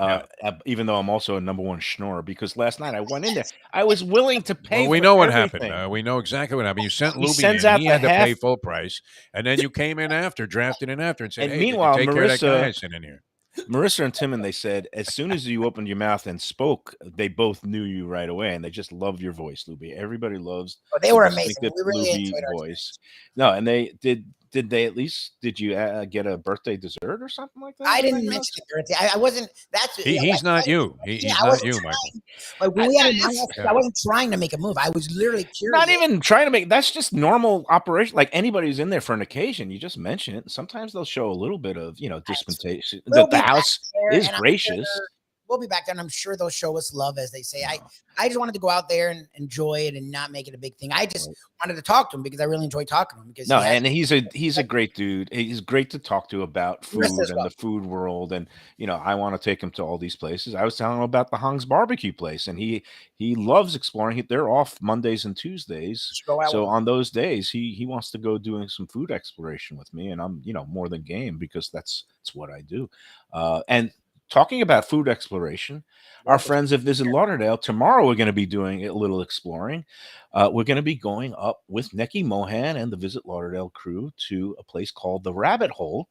even though I'm also a number 1 schnorrer, because last night I went in there. I was willing to pay Well, we know what happened. We know exactly what happened. You sent Lubie in. He had to pay full price. And then you came in after, drafted in after, and said, hey, meanwhile, take care of that guy I sent in here. Marissa and Timon, they said, as soon as you opened your mouth and spoke, they both knew you right away, and they just loved your voice, Lubie. Everybody loves. Oh, they were amazing. We really enjoyed our voice. No, and they did. Did they at least? Did you get a birthday dessert or something like that? I didn't mention the birthday. I wasn't. That's he's not you. He's not you, Michael. Like when we had I wasn't trying to make a move. I was literally curious. Not even trying to make. That's just normal operation. Like anybody's in there for an occasion, you just mention it. And sometimes they'll show a little bit of dispensation. The house is gracious. We'll be back there, and I'm sure they'll show us love, as they say. I just wanted to go out there and enjoy it and not make it a big thing. I just wanted to talk to him because I really enjoy talking to him. Because and he's a great dude. He's great to talk to about food and the food world. And I want to take him to all these places. I was telling him about the Hong's barbecue place, and he loves exploring. They're off Mondays and Tuesdays, so on those days he wants to go doing some food exploration with me, and I'm more than game because that's what I do. And talking about food exploration, our friends at Visit Lauderdale, tomorrow we're going to be doing a little exploring. We're going to be going up with Nikki Mohan and the Visit Lauderdale crew to a place called the Rabbit Hole.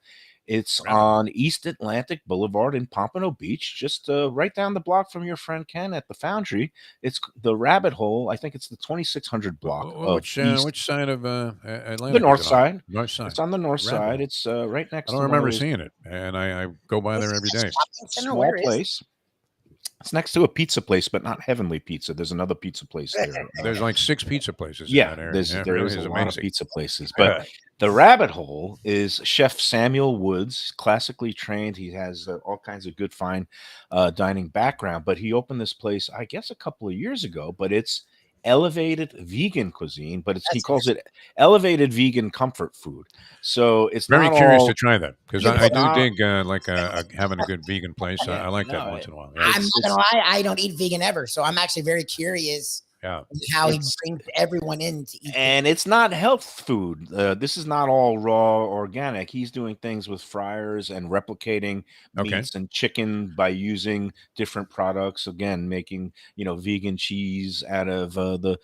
It's on East Atlantic Boulevard in Pompano Beach, just right down the block from your friend Ken at the Foundry. It's the Rabbit Hole. I think it's the 2600 block. Which side of Atlantic? The north side. North side. It's on the north side. It's right next to I don't remember seeing it, and I go by there every day. Small place. It's next to a pizza place, but not Heavenly Pizza. There's another pizza place there. There's like 6 pizza places in that area. There is a lot of pizza places. But the Rabbit Hole is Chef Samuel Woods, classically trained. He has all kinds of good, fine dining background. But he opened this place, I guess, a couple of years ago. But it's elevated vegan cuisine, but he calls it elevated vegan comfort food. So it's very curious to try that because I do dig having a good vegan place. I like that once in a while. Yeah. I'm not gonna lie, I don't eat vegan ever, so I'm actually very curious. How he brings everyone in to eat. And it's not health food. This is not all raw organic. He's doing things with fryers and replicating meats and chicken by using different products. Again, making vegan cheese out of the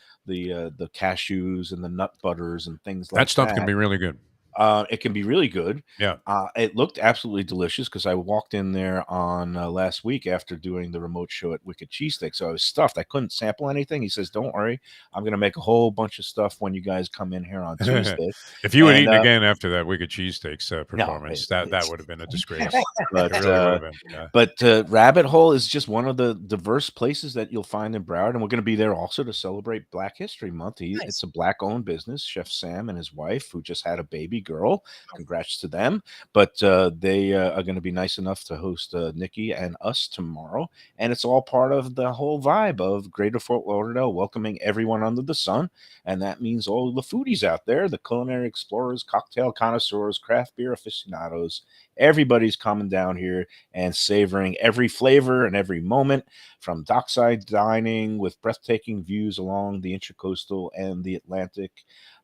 cashews and the nut butters and things like that. That stuff can be really good. It can be really good. Yeah. It looked absolutely delicious because I walked in there on last week after doing the remote show at Wicked Cheesesteak. So I was stuffed. I couldn't sample anything. He says, "Don't worry, I'm going to make a whole bunch of stuff when you guys come in here on Tuesday." If you had eaten again after that Wicked Cheesesteaks performance, that would have been a disgrace. But, it really would have been. Yeah. But Rabbit Hole is just one of the diverse places that you'll find in Broward, and we're going to be there also to celebrate Black History Month. It's a Black-owned business. Chef Sam and his wife, who just had a baby girl, congrats to them. But they are going to be nice enough to host Nikki and us tomorrow, and it's all part of the whole vibe of Greater Fort Lauderdale, welcoming everyone under the sun, and that means all the foodies out there, the culinary explorers, cocktail connoisseurs, craft beer aficionados. Everybody's coming down here and savoring every flavor and every moment, from dockside dining with breathtaking views along the Intracoastal and the Atlantic,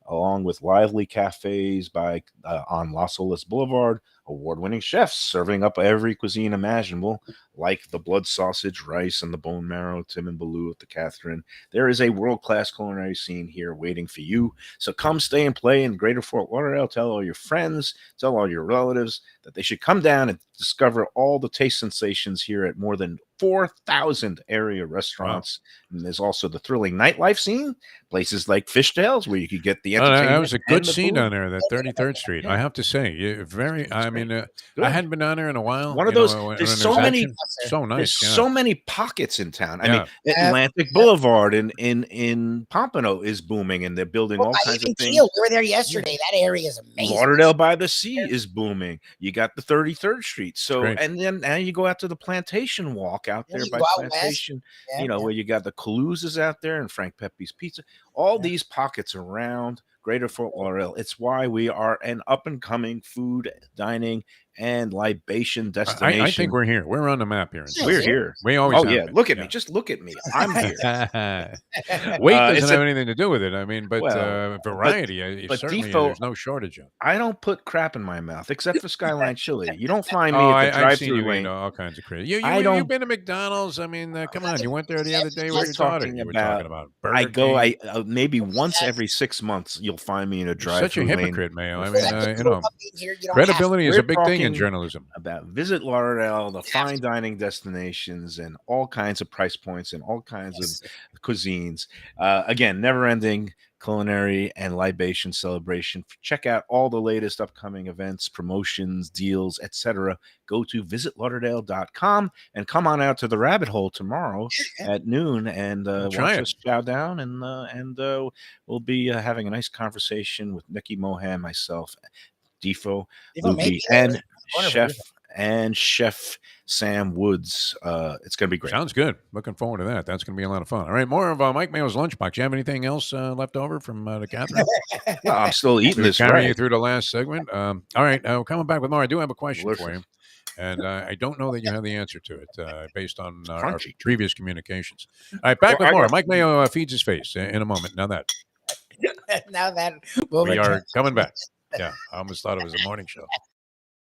along with lively cafes on Las Olas Boulevard, award-winning chefs serving up every cuisine imaginable, like the blood sausage, rice, and the bone marrow, Tim and Baloo at the Catherine. There is a world-class culinary scene here waiting for you. So come stay and play in Greater Fort Lauderdale. Tell all your friends, tell all your relatives that they should come down and discover all the taste sensations here at more than 4,000 area restaurants. Wow. And there's also the thrilling nightlife scene, places like Fishtails where you could get the entertainment. That was a good scene down there, that 33rd Street. I have to say, I hadn't been down there in a while. One of those. There's so many. So nice. There's so many pockets in town. I mean, Atlantic Boulevard in Pompano is booming, and they're building all kinds of things. We were there yesterday. That area is amazing. Lauderdale by the Sea is booming. You got the 33rd Street. So, and then now you go out to the Plantation Walk out there by Plantation. Where you got the Calusa's out there and Frank Pepe's Pizza. All these pockets around Greater Fort Lauderdale. It's why we are an up-and-coming food, dining, and libation destination. I think we're here. We're on the map here. We're here. We always have been. Look at me. Just look at me. I'm here. Weight doesn't have anything to do with it. I mean, but variety, but certainly Defo, there's no shortage of. I don't put crap in my mouth, except for Skyline Chili. You don't find me at the drive-thru lane. All kinds of crazy. You've been to McDonald's. I mean, come on. You went there the other day with your daughter. You were talking about Burger King. I go maybe once every 6 months you'll find me in a drive-thru lane. Such a hypocrite, Mayo. I mean, credibility is a big thing in journalism. About Visit Lauderdale, the fine dining destinations, and all kinds of price points and all kinds of cuisines. Again, never-ending culinary and libation celebration. Check out all the latest upcoming events, promotions, deals, etc. Go to visitlauderdale.com and come on out to the Rabbit Hole tomorrow at noon and watch us chow down. And we'll be having a nice conversation with Nikki Mohan, myself, Defo, Lubie, and Chef Sam Woods. It's going to be great. Sounds good. Looking forward to that. That's going to be a lot of fun. All right, more of Mike Mayo's Lunchbox. You have anything else left over from the Catherine? Well, I'm still eating this. Carrying you through the last segment. All right, coming back with more. I do have a question for you, and I don't know that you have the answer to it based on our previous communications. All right, back with more. Mike Mayo feeds his face in a moment. Now that we are coming back. Yeah, I almost thought it was a morning show.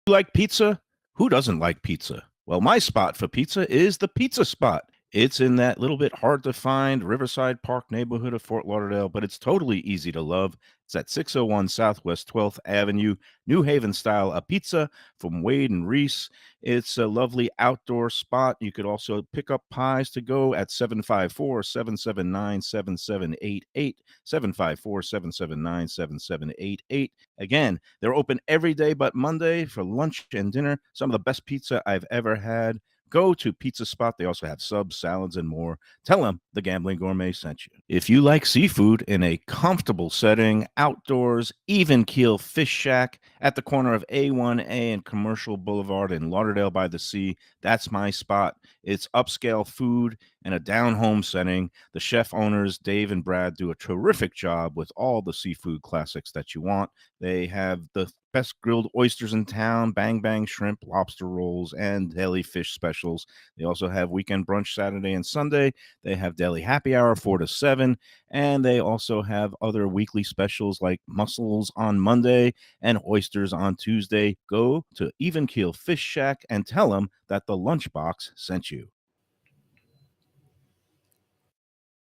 You like pizza? Who doesn't like pizza? Well, my spot for pizza is the Pizza Spot. It's in that little bit hard to find Riverside Park neighborhood of Fort Lauderdale, but it's totally easy to love. It's at 601 Southwest 12th Avenue, New Haven style, a pizza from Wade and Reese. It's a lovely outdoor spot. You could also pick up pies to go at 754-779-7788, 754-779-7788. Again, they're open every day but Monday for lunch and dinner. Some of the best pizza I've ever had. Go to Pizza Spot. They also have subs, salads, and more. Tell them the Gambling Gourmet sent you. If you like seafood in a comfortable setting, outdoors, even keel fish shack at the corner of A1A and Commercial Boulevard in Lauderdale by the Sea, that's my spot. It's upscale food in a down-home setting. The chef owners, Dave and Brad, do a terrific job with all the seafood classics that you want. They have the best grilled oysters in town, bang bang shrimp, lobster rolls, and deli fish specials. They also have weekend brunch Saturday and Sunday. They have deli happy hour 4 to 7, and they also have other weekly specials like mussels on Monday and oysters on Tuesday. Go to Even Keel Fish Shack and tell them that the Lunchbox sent you.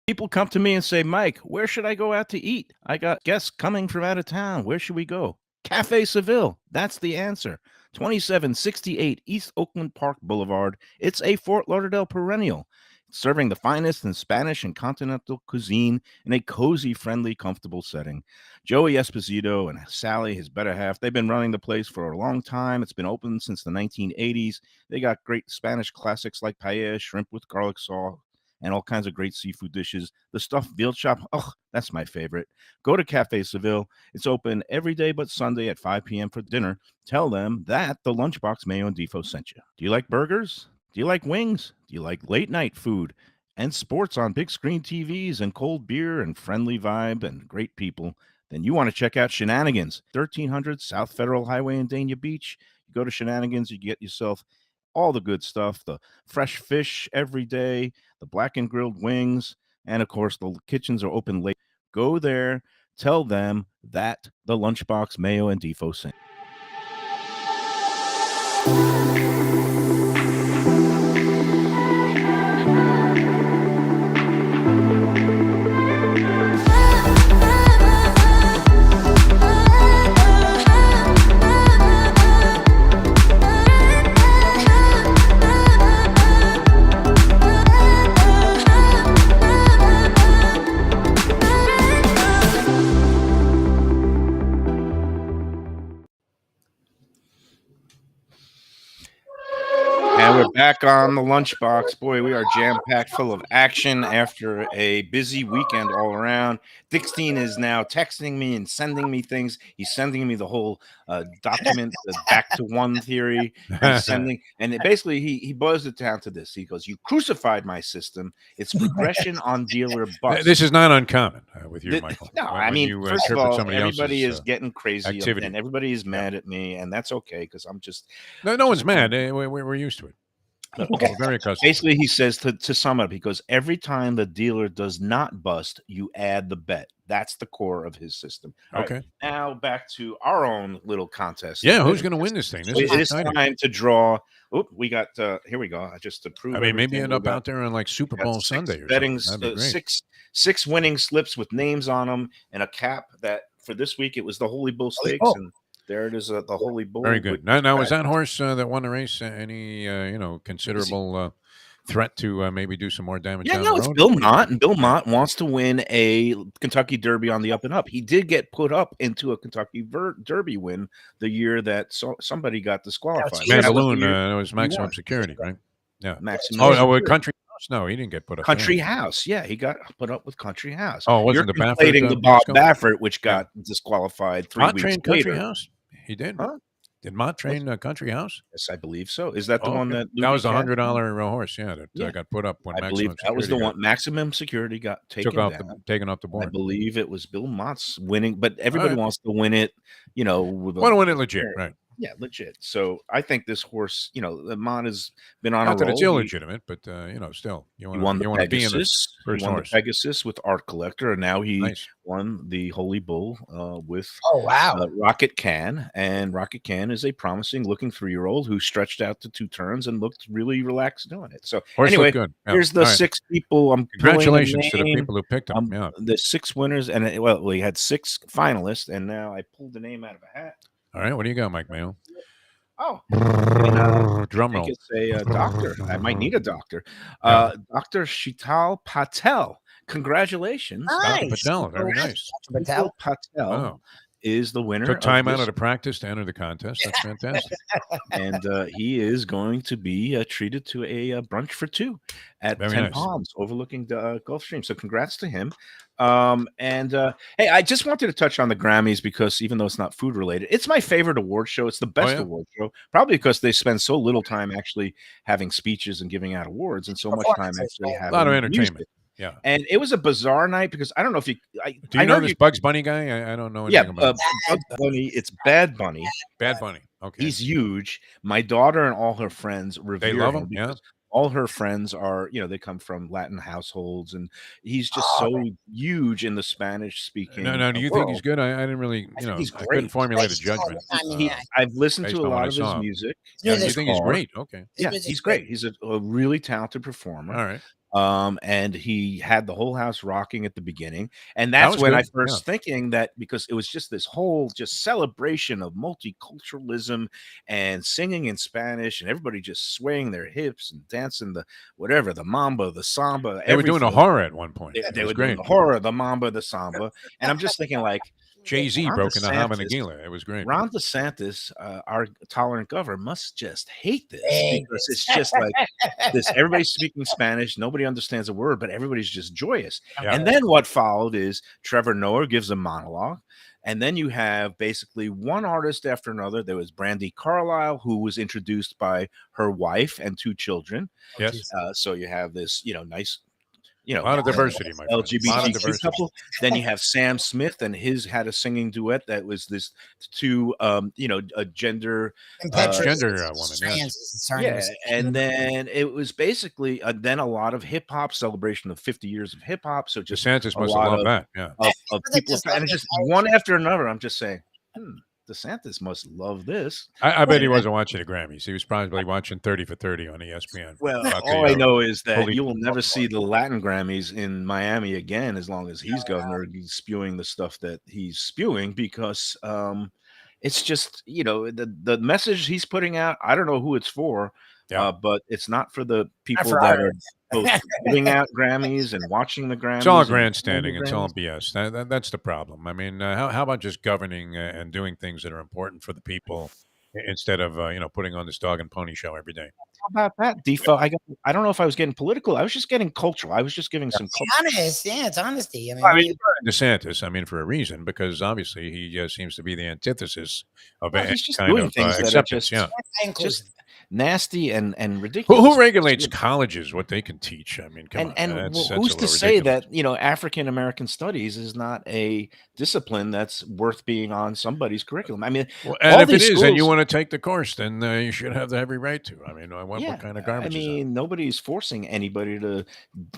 People come to me and say, Mike, where should I go out to eat? I got guests coming from out of town. Where should we go? Cafe Seville. That's the answer. 2768 East Oakland Park Boulevard. It's a Fort Lauderdale perennial, serving the finest in Spanish and continental cuisine in a cozy, friendly, comfortable setting. Joey Esposito and Sally, his better half, they've been running the place for a long time. It's been open since the 1980s. They got great Spanish classics like paella, shrimp with garlic sauce, and all kinds of great seafood dishes. The stuffed veal chop, oh, that's my favorite. Go to Cafe Seville. It's open every day but Sunday at 5 p.m. for dinner. Tell them that the Lunchbox Mayo and Defo sent you. Do you like burgers? Do you like wings? Do you like late night food and sports on big screen TVs and cold beer and friendly vibe and great people? Then you want to check out Shenanigans, 1300 South Federal Highway in Dania Beach. You go to Shenanigans, you get yourself all the good stuff, the fresh fish every day, the black and grilled wings, and of course, the kitchens are open late. Go there, tell them that the Lunchbox Mayo and Defo sent. And we're back on the Lunchbox. Boy, we are jam-packed full of action after a busy weekend all around. Dixteen is now texting me and sending me things. He's sending me the whole document, the back to one theory. He's sending, and basically he boils it down to this. He goes, "You crucified my system. It's regression on dealer bust." This is not uncommon with you, Michael. No, I mean, first of all, everybody is getting crazy activity. And everybody is mad at me, and that's okay because I'm just no one's mad. We're used to it. Okay. Very basically, he says to sum up, he goes, every time the dealer does not bust, you add the bet. That's the core of his system. Okay. Right, now back to our own little contest. Yeah, who's going to win this thing? It is time to draw. Oop, we got here we go. Just to prove. I mean, maybe end up out there on like Super Bowl Sunday or betting something. Six winning slips with names on them and a cap that for this week it was the Holy Bull Stakes and. There it is, the Holy Bull. Very good. Now was that horse that won the race any considerable threat to maybe do some more damage? Yeah, no, it's Bill Mott, and Bill Mott wants to win a Kentucky Derby on the up and up. He did get put up into a Kentucky Derby win the year that somebody got disqualified. Mandaloon, it was Maximum Security, right? Yeah. Country House. No, he didn't get put up. Country House. Yeah, he got put up with Country House. Oh, wasn't the Baffert? The Bob Baffert, which got disqualified 3 weeks later. Country House. He did. Huh? Did Mott train Country House? Yes, I believe so. Is that the one that Lubie was the $100 horse? Yeah, that got put up when I believe that was the one. Maximum Security got taken off the board. I believe it was Bill Mott's winning, but everybody wants to win it. Want to win it legit, right? Yeah, legit. So I think this horse, the Mott has been on Not a that roll. it's illegitimate, but still, you want to be in this first he won horse. The Pegasus with Art Collector, and now he won the Holy Bull with Rocket Can. And Rocket Can is a promising looking 3-year-old who stretched out to 2 turns and looked really relaxed doing it. So horse anyway, good. Here's the 6 people. Congratulations to the people who picked them. The 6 winners, and we had 6 finalists, and now I pulled the name out of a hat. All right, what do you got, Mike Mayo? Oh, drum roll. It's a doctor. I might need a doctor. Dr. Shital Patel. Congratulations. Nice. Dr. Patel, very nice. Shital Patel is the winner. Took time out of the practice to enter the contest. That's fantastic. And he is going to be treated to a brunch for 2 at 10 Palms overlooking the Gulfstream. So congrats to him. Hey, I just wanted to touch on the Grammys because even though it's not food related, it's my favorite award show. It's the best award show, probably because they spend so little time actually having speeches and giving out awards and so much time actually having a lot of entertainment. Music. Yeah, and it was a bizarre night because I don't know if you. Do you know this Bugs Bunny guy? I don't know anything about Bugs Bunny. It's Bad Bunny. Bad Bunny. Okay, he's huge. My daughter and all her friends revere him. They love him. Yeah. All her friends are, they come from Latin households, and he's just so huge in the Spanish speaking. No. Do you think he's good? I didn't really, he's I couldn't formulate a judgment. I've listened to a lot of his music. Yeah, you think he's great? Okay. Yeah, he's great. He's a really talented performer. All right. And he had the whole house rocking at the beginning, and that's when good. I first thinking that, because it was just this whole just celebration of multiculturalism and singing in Spanish and everybody just swaying their hips and dancing the whatever, the mambo, the samba. They were doing a horror at one point. They were doing the horror, the mamba, the samba, and I'm just thinking like. Jay-Z broke into Hava Nagila. It was great. Ron DeSantis, our tolerant governor, must just hate this because it's just like this. Everybody's speaking Spanish. Nobody understands a word, but everybody's just joyous. Yeah. And then what followed is Trevor Noah gives a monologue. And then you have basically one artist after another. There was Brandi Carlile, who was introduced by her wife and 2 children. Yes. So you have this, nice... a lot of diversity, my friend. LGBT couple. Then you have Sam Smith, and his had a singing duet that was this 2, a gender woman. Yeah, and then it was basically then a lot of hip hop celebration of 50 years of hip hop. So just DeSantis must have loved that. Yeah, of people, and just one after another. I'm just saying. DeSantis must love this. I bet he wasn't watching the Grammys. He was probably watching 30 for 30 on ESPN. Well, all I know is that you will never see the Latin Grammys in Miami again as long as he's governor. He's spewing the stuff that he's spewing because it's just, the message he's putting out, I don't know who it's for, but it's not for the people that are both giving out Grammys and watching the Grammys. It's all grandstanding. It's all BS. That's the problem. I mean, how about just governing and doing things that are important for the people instead of, putting on this dog and pony show every day? How about that, Defo? I don't know if I was getting political. I was just getting cultural. I was just giving some honest. Yeah, it's honesty. DeSantis, for a reason, because obviously he seems to be the antithesis of any kind of acceptance. Just nasty and ridiculous. Who regulates colleges, what they can teach? I mean, come on. And who's to say that African American studies is not a discipline that's worth being on somebody's curriculum? I mean, and if it is, and you want to take the course, then you should have every right to. I mean, what kind of garbage? I mean, nobody's forcing anybody to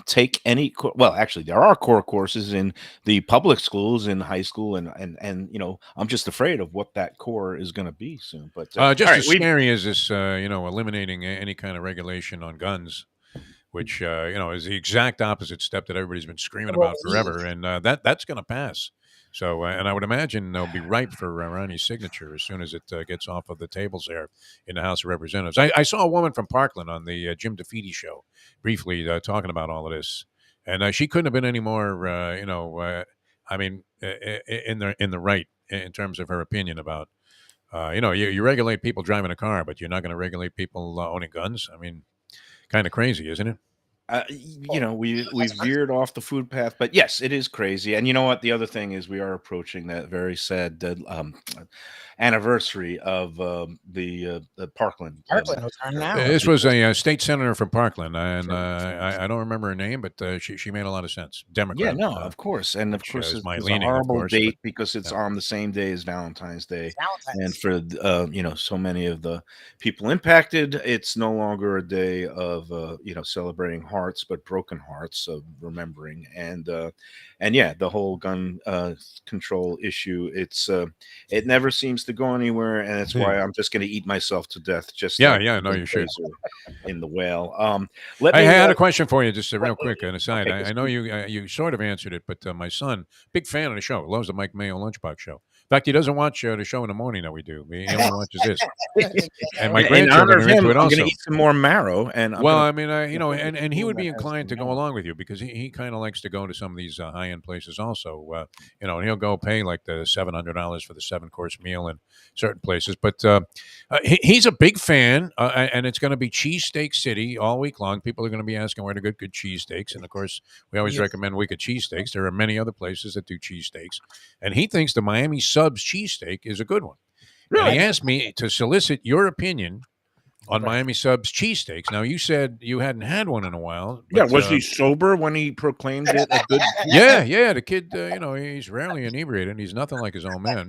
take any. Well, actually, there are core courses in the public schools in high school, and I'm just afraid of what that core is going to be soon. But just as scary as this, eliminating any kind of regulation on guns, which is the exact opposite step that everybody's been screaming about forever, and that's going to pass. So, and I would imagine they'll be ripe for Ronnie's signature as soon as it gets off of the tables there in the House of Representatives. I saw a woman from Parkland on the Jim DeFede show briefly talking about all of this, and she couldn't have been any more, in the right in terms of her opinion about. You regulate people driving a car, but you're not going to regulate people owning guns. I mean, kind of crazy, isn't it? We veered off the food path, but yes, it is crazy. And you know what? The other thing is we are approaching that very sad anniversary of the Parkland. This was a state senator from Parkland, and I don't remember her name, but she made a lot of sense. Democrat. Yeah, no, of course, and of course it's a horrible date because it's on the same day as Valentine's Day, and for so many of the people impacted, it's no longer a day of celebrating hearts, but broken hearts of remembering. And the whole gun control issue, it never seems to go anywhere, and that's why I'm just going to eat myself to death. Just no, you should in the whale. I had a question for you, just real quick, an aside. Okay, I know you sort of answered it, but my son, big fan of the show, loves the Mike Mayo Lunchbox show. In fact, he doesn't watch the show in the morning that we do. He only watches this. And my grandchildren are into it also. I'm going to eat some more marrow. And and he would be inclined to go along with you because he kind of likes to go to some of these high-end places also. And he'll go pay like the $700 for the 7-course meal in certain places. But he's a big fan, and it's going to be Cheesesteak City all week long. People are going to be asking where to get good cheesesteaks. And, of course, we always recommend Wicked Cheesesteaks. There are many other places that do cheesesteaks. And he thinks the Miami Subs cheesesteak is a good one. Really? And he asked me to solicit your opinion on Miami Subs cheesesteaks. Now, you said you hadn't had one in a while. But, was he sober when he proclaimed it a good? Yeah. The kid, he's rarely inebriated. He's nothing like his own man.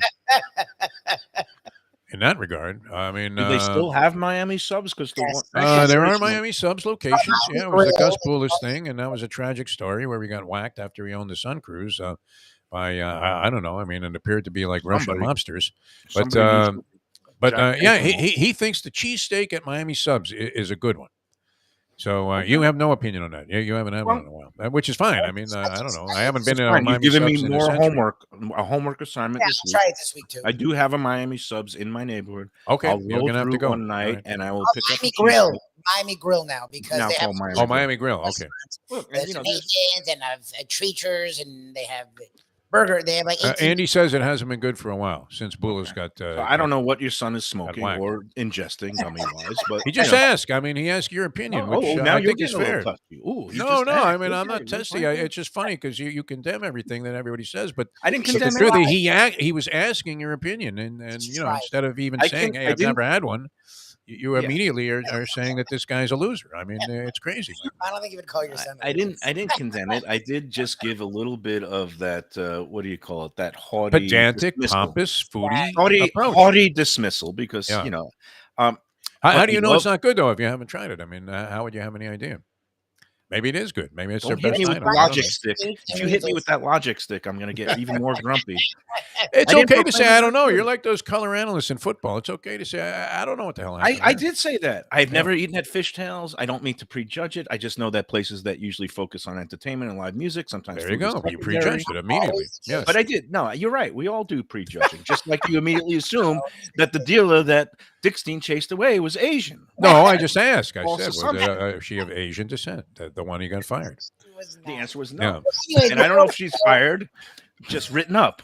In that regard, I mean, do they still have Miami Subs? Because there are Miami Subs locations. Yeah, it was the Gus Poulos thing, and that was a tragic story where he got whacked after he owned the Sun Cruise by I don't know. I mean, it appeared to be like Russian mobsters, but he thinks the cheesesteak at Miami Subs is a good one. So you have no opinion on that. You haven't had one in a while, which is fine. I mean, I don't know. I haven't been to Miami You've given me Subs in a more century. a homework assignment this week. Try it this week too. I do have a Miami Subs in my neighborhood. Okay, I'll you're roll gonna have through to go one night, right. and I will pick up Miami Grill. Miami Grill now because they have Miami Grill. Okay. Look, there's Canadians and treaters, and they have burger. They have like 18 Andy says it hasn't been good for a while since Bulla's got. So I don't know what your son is smoking or ingesting, dummy wise, but he just asked. I mean, he asked your opinion, which now I think is fair. Ooh, no. I mean, I'm not testy. It's just funny because you condemn everything that everybody says, but I didn't condemn it. He was asking your opinion, and instead of even saying, "Hey, I've never had one," you immediately are saying that this guy's a loser. I mean, it's crazy. I don't think you would call your son. I didn't condemn it. I did just give a little bit of that. What do you call it? That haughty, pedantic, pompous, foodie, haughty dismissal. Because how do you know it's not good though if you haven't tried it? I mean, how would you have any idea? Maybe it is good. Maybe it's their best item. Logic stick. If you hit me with that logic stick, I'm going to get even more grumpy. It's okay to say I don't know. You're like those color analysts in football. It's okay to say I don't know what the hell happened. I did say that. I've never eaten at Fishtails. I don't mean to prejudge it. I just know that places that usually focus on entertainment and live music sometimes. There you go. You prejudged it immediately. Yes. But I did. No, you're right. We all do prejudging. Just like you immediately assume that the dealer that Dickstein chased away was Asian. No, I just asked. I said, was she of Asian descent? The one who got fired. The answer was no. Yeah. And I don't know if she's fired, just written up.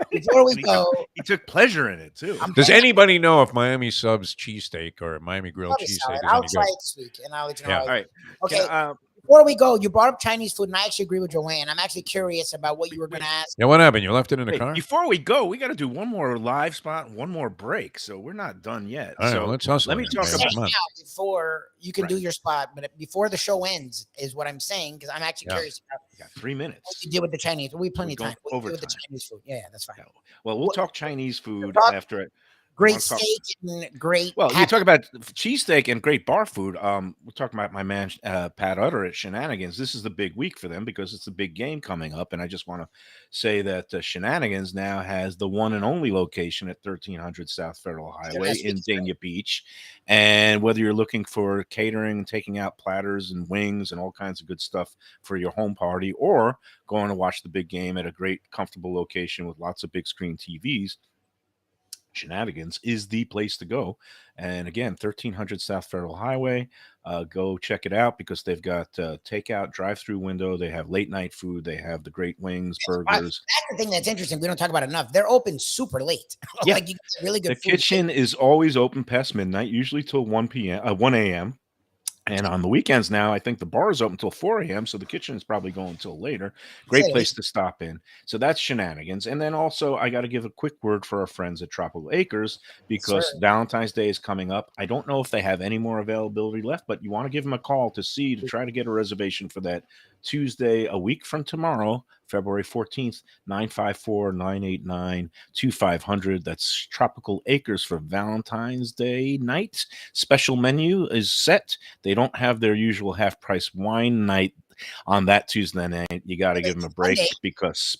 Before we go, he took pleasure in it too. Does anybody know if Miami Subs cheesesteak or Miami Grill cheesesteak is any good? I'll try it this week, and I'll let you know. Yeah. All right. Okay. Before we go, you brought up Chinese food, and I actually agree with Joanne. I'm actually curious about what you were going to ask. Yeah, what happened? You left it in the car? Before we go, we got to do one more live spot, one more break. So we're not done yet. All right, so let's hustle. Let me talk about before you can do your spot, but before the show ends is what I'm saying because I'm actually curious about. We got 3 minutes. What you did with the Chinese? We have plenty of time. What with the Chinese food? Yeah, that's fine. Well, we'll talk Chinese food after it. Great steak and great. Well, you talk about cheesesteak and great bar food. We're talking about my man Pat Utter at Shenanigans. This is the big week for them because it's a big game coming up, and I just want to say that Shenanigans now has the one and only location at 1300 South Federal Highway in Dania Beach. And whether you're looking for catering, taking out platters and wings and all kinds of good stuff for your home party, or going to watch the big game at a great, comfortable location with lots of big screen TVs, Shenanigans is the place to go. And again, 1300 South Federal Highway. Go check it out because they've got takeout, drive-through window. They have late night food. They have the great wings, burgers. That's the thing that's interesting. We don't talk about it enough. They're open super late. Yeah. Like you get really good. The kitchen is always open past midnight, usually till 1 a.m. And on the weekends now, I think the bar is open until 4 a.m., so the kitchen is probably going until later. Great place to stop in. So that's Shenanigans. And then also, I got to give a quick word for our friends at Tropical Acres because Valentine's Day is coming up. I don't know if they have any more availability left, but you want to give them a call to try to get a reservation for that Tuesday, a week from tomorrow, February 14th, 954-989-2500. That's Tropical Acres for Valentine's Day night. Special menu is set. They don't have their usual half-price wine night on that Tuesday night. You got to give them a break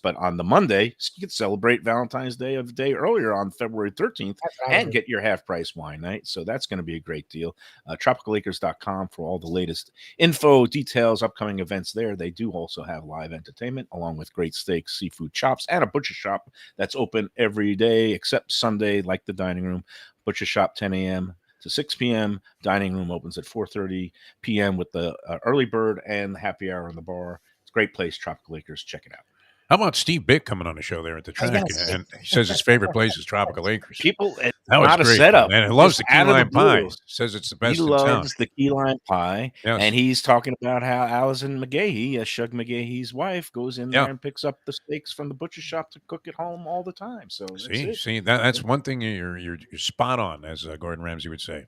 but on the Monday, you can celebrate Valentine's Day a day earlier on February 13th and get your half-price wine night. So that's going to be a great deal. Tropicalacres.com for all the latest info, details, upcoming events there. They do also have live entertainment along with great steaks, seafood chops, and a butcher shop that's open every day except Sunday, like the dining room. Butcher shop 10 a.m. to 6 p.m. Dining room opens at 4:30 p.m. with the early bird and the happy hour in the bar. It's a great place, Tropical Acres. Check it out. How about Steve Bick coming on the show there at the track? And he says his favorite place is Tropical Acres. People, that was not great, a setup. And he loves the key lime pie. Says it's the best in town. He loves the key lime pie. Yes. And he's talking about how Allison McGahee, Shug McGahee's wife, goes in there and picks up the steaks from the butcher shop to cook at home all the time. So see, that's one thing you're spot on, as Gordon Ramsay would say.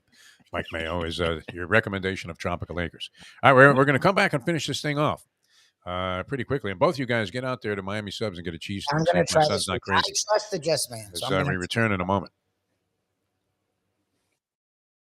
Mike Mayo is your recommendation of Tropical Acres. All right, we're going to come back and finish this thing off pretty quickly. And both of you guys get out there to Miami Subs and get a cheese. I'm going to try this. Not crazy. I trust the Jess man. So we return in a moment.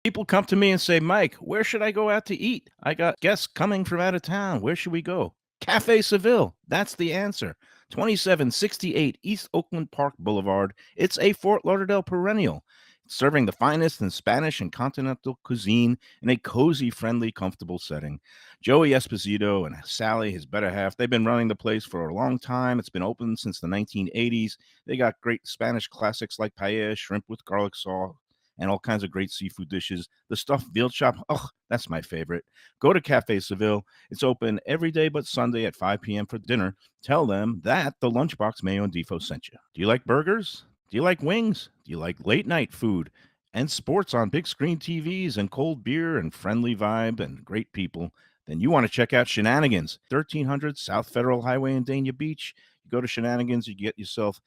People come to me and say, Mike, where should I go out to eat? I got guests coming from out of town. Where should we go? Cafe Seville. That's the answer. 2768 East Oakland Park Boulevard. It's a Fort Lauderdale perennial. serving the finest in Spanish and continental cuisine in a cozy, friendly, comfortable setting. Joey Esposito and Sally, his better half, they've been running the place for a long time. It's been open since the 1980s. They got great Spanish classics like paella, shrimp with garlic sauce, and all kinds of great seafood dishes. The stuffed veal chop, oh, that's my favorite. Go to Cafe Seville. It's open every day but Sunday at 5 p.m. for dinner. Tell them that the Lunchbox Mayo and Defo sent you. Do you like burgers? Do you like wings? Do you like late night food and sports on big screen TVs and cold beer and friendly vibe and great people? Then you want to check out Shenanigans, 1300 South Federal Highway in Dania Beach. You go to Shenanigans, you get yourself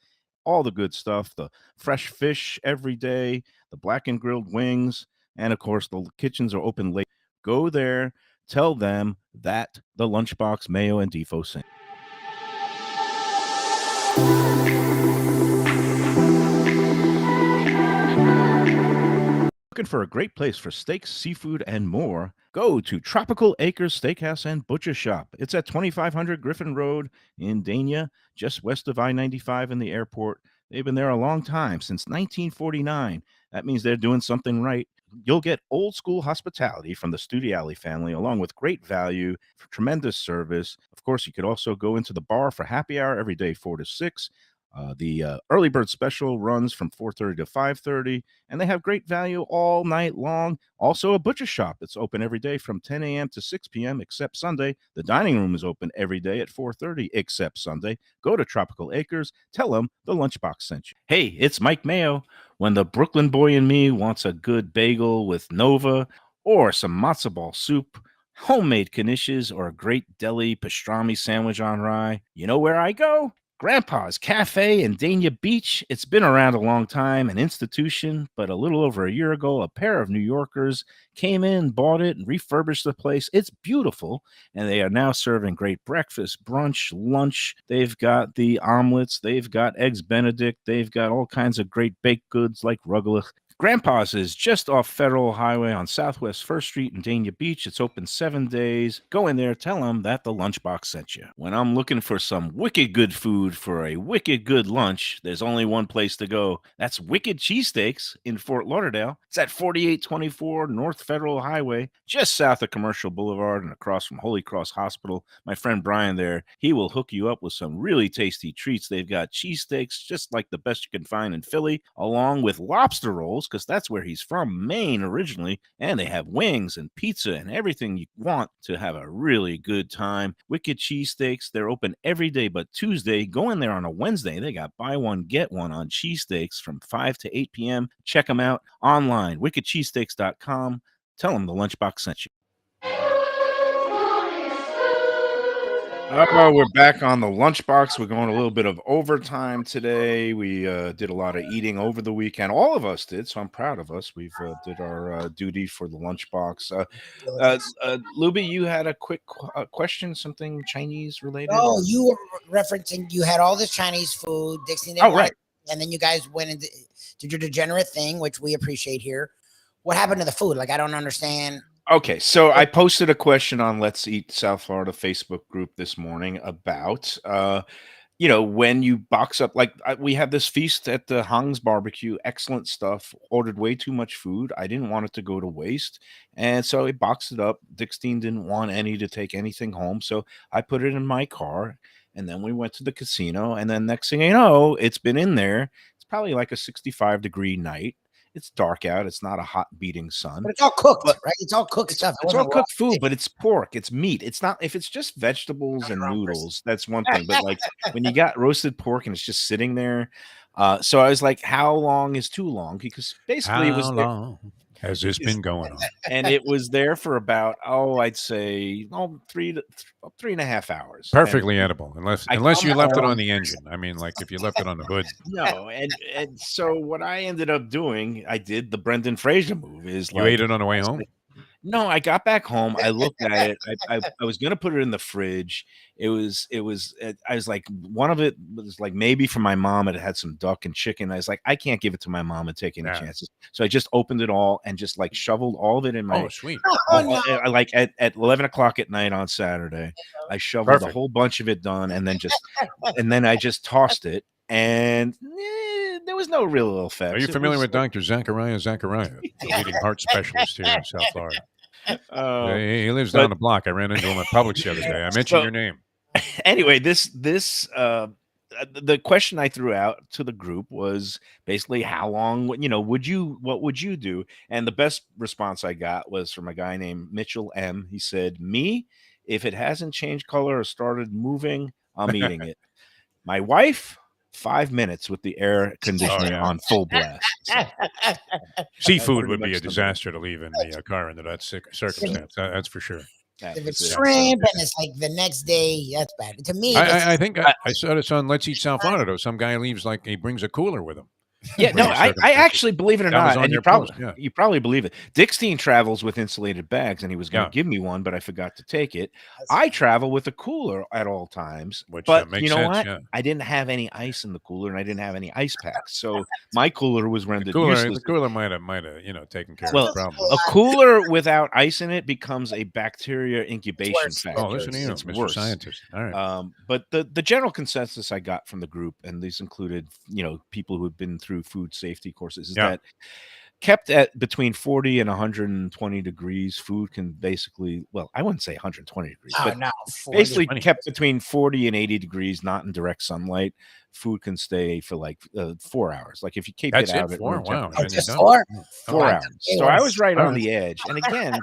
all the good stuff, the fresh fish every day, the blackened grilled wings, and of course, the kitchens are open late. Go there, tell them that the Lunchbox Mayo and Defo sent. Looking for a great place for steaks, seafood, and more? Go to Tropical Acres Steakhouse and Butcher Shop. It's at 2500 Griffin Road in Dania, just west of I-95 and the airport. They've been there a long time, since 1949. That means they're doing something right. You'll get old school hospitality from the Studiali family, along with great value, tremendous service. Of course, you could also go into the bar for happy hour every day, 4 to 6. The early bird special runs from 4:30 to 5:30, and they have great value all night long. Also, a butcher shop that's open every day from 10 a.m. to 6 p.m. except Sunday. The dining room is open every day at 4:30 except Sunday. Go to Tropical Acres. Tell them the Lunchbox sent you. Hey, it's Mike Mayo. When the Brooklyn boy in me wants a good bagel with Nova or some matzo ball soup, homemade knishes, or a great deli pastrami sandwich on rye, you know where I go? Grandpa's Cafe in Dania Beach. It's been around a long time, an institution, but a little over a year ago, a pair of New Yorkers came in, bought it, and refurbished the place. It's beautiful, and they are now serving great breakfast, brunch, lunch. They've got the omelets. They've got eggs Benedict. They've got all kinds of great baked goods like rugelach. Grandpa's is just off Federal Highway on Southwest 1st Street in Dania Beach. It's open 7 days. Go in there, tell them that the Lunchbox sent you. When I'm looking for some wicked good food for a wicked good lunch, there's only one place to go. That's Wicked Cheesesteaks in Fort Lauderdale. It's at 4824 North Federal Highway, just south of Commercial Boulevard and across from Holy Cross Hospital. My friend Brian there, he will hook you up with some really tasty treats. They've got cheesesteaks just like the best you can find in Philly, along with lobster rolls, because that's where he's from, Maine originally, and they have wings and pizza and everything you want to have a really good time. Wicked Cheesesteaks, they're open every day but Tuesday. Go in there on a Wednesday. They got buy one, get one on cheesesteaks from 5 to 8 p.m. Check them out online, wickedcheesesteaks.com. Tell them the Lunchbox sent you. We're back on the Lunchbox. We're going a little bit of overtime today. We did a lot of eating over the weekend. All of us did, so I'm proud of us. We've did our duty for the Lunchbox. Lubie, you had a quick question, something Chinese related? Oh, you were referencing you had all this Chinese food, Dixie. Right. And then you guys went and did your degenerate thing, which we appreciate here. What happened to the food? Like, I don't understand. Okay, so I posted a question on Let's Eat South Florida Facebook group this morning about, when you box up, like we had this feast at the Hong's Barbecue, excellent stuff, ordered way too much food. I didn't want it to go to waste. And so I boxed it up. Dixtine didn't want any to take anything home. So I put it in my car. And then we went to the casino. And then next thing you know, it's been in there. It's probably like a 65-degree night. It's dark out. It's not a hot beating sun. But it's all cooked, right? It's all cooked stuff. It's all cooked food, but it's pork. It's meat. It's not, if it's just vegetables and noodles, that's one thing. But like when you got roasted pork and it's just sitting there. So I was like, how long is too long? Because basically it was how long has this been going on? And it was there for about, I'd say 3.5 hours. Perfectly edible, unless you left it on the engine. I mean, like if you left it on the hood. No, and so what I ended up doing, I did the Brendan Fraser move. Is you ate it on the way home? No, I got back home. I looked at it. I was gonna put it in the fridge. I was like, one of it was like maybe for my mom. It had some duck and chicken. I was like, I can't give it to my mom and take any chances. So I just opened it all and just like shoveled all of it in my. Oh, sweet. Like at 11 o'clock at night on Saturday, I shoveled a whole bunch of it done, and then I just tossed it. And there was no real ill effects. Are you familiar with Dr. Zachariah, the leading heart specialist here in South Florida? He lives down the block. I ran into him at Publix the other day. I mentioned your name. Anyway, the question I threw out to the group was basically how long, what would you do? And the best response I got was from a guy named Mitchell M. He said, me, if it hasn't changed color or started moving, I'm eating it. My wife, 5 minutes with the air conditioning on full blast. So, seafood would be a disaster to leave in the car under that circumstance. That's for sure. If it's shrimp and it's like the next day, that's bad. To me, I think I saw this on Let's Eat South Florida, though. Some guy leaves like he brings a cooler with him. Yeah, no, I actually, believe it or not, and you probably believe it. Dickstein travels with insulated bags, and he was going to give me one, but I forgot to take it. I travel with a cooler at all times, but you know what? Yeah. I didn't have any ice in the cooler, and I didn't have any ice packs, so my cooler was rendered useless. The cooler might have taken care of the problem. A cooler without ice in it becomes a bacteria incubation factor. Oh, listen to you, Mr. Scientist. All right. But the general consensus I got from the group, and these included people who had been through food safety courses, is that kept at between 40 and 120 degrees, food can basically, I wouldn't say 120 degrees, but basically kept between 40 and 80 degrees, not in direct sunlight, food can stay for like 4 hours. Like if you keep it out at 4 hours. So I was right on the edge. And again,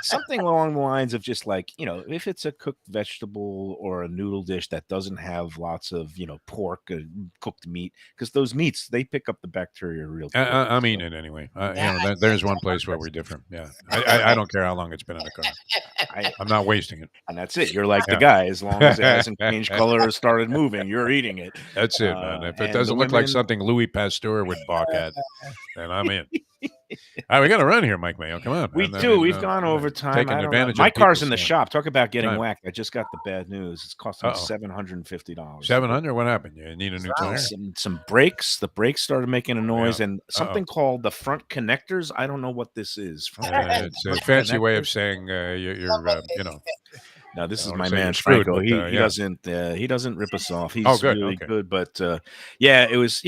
something along the lines of just like, if it's a cooked vegetable or a noodle dish that doesn't have lots of, pork, cooked meat, because those meats, they pick up the bacteria real quick. I'm eating it anyway. There's one place where we're different. Yeah. I don't care how long it's been in the car. I'm not wasting it. And that's it. You're like the guy. As long as it hasn't changed color or started moving, you're eating it. That's it, man. If it doesn't look like something Louis Pasteur would balk at, then I'm in. All right, we got to run here, Mike Mayo. Come on. We do. We've gone over time. Taking advantage. My car's in the shop. Talk about getting whacked. I just got the bad news. It's costing $750. $700? What happened? You need a new tire? Some brakes. The brakes started making a noise, and something called the front connectors. I don't know what this is. It's a fancy way of saying you're Now this is my man Franco. He doesn't rip us off. He's really good. But it was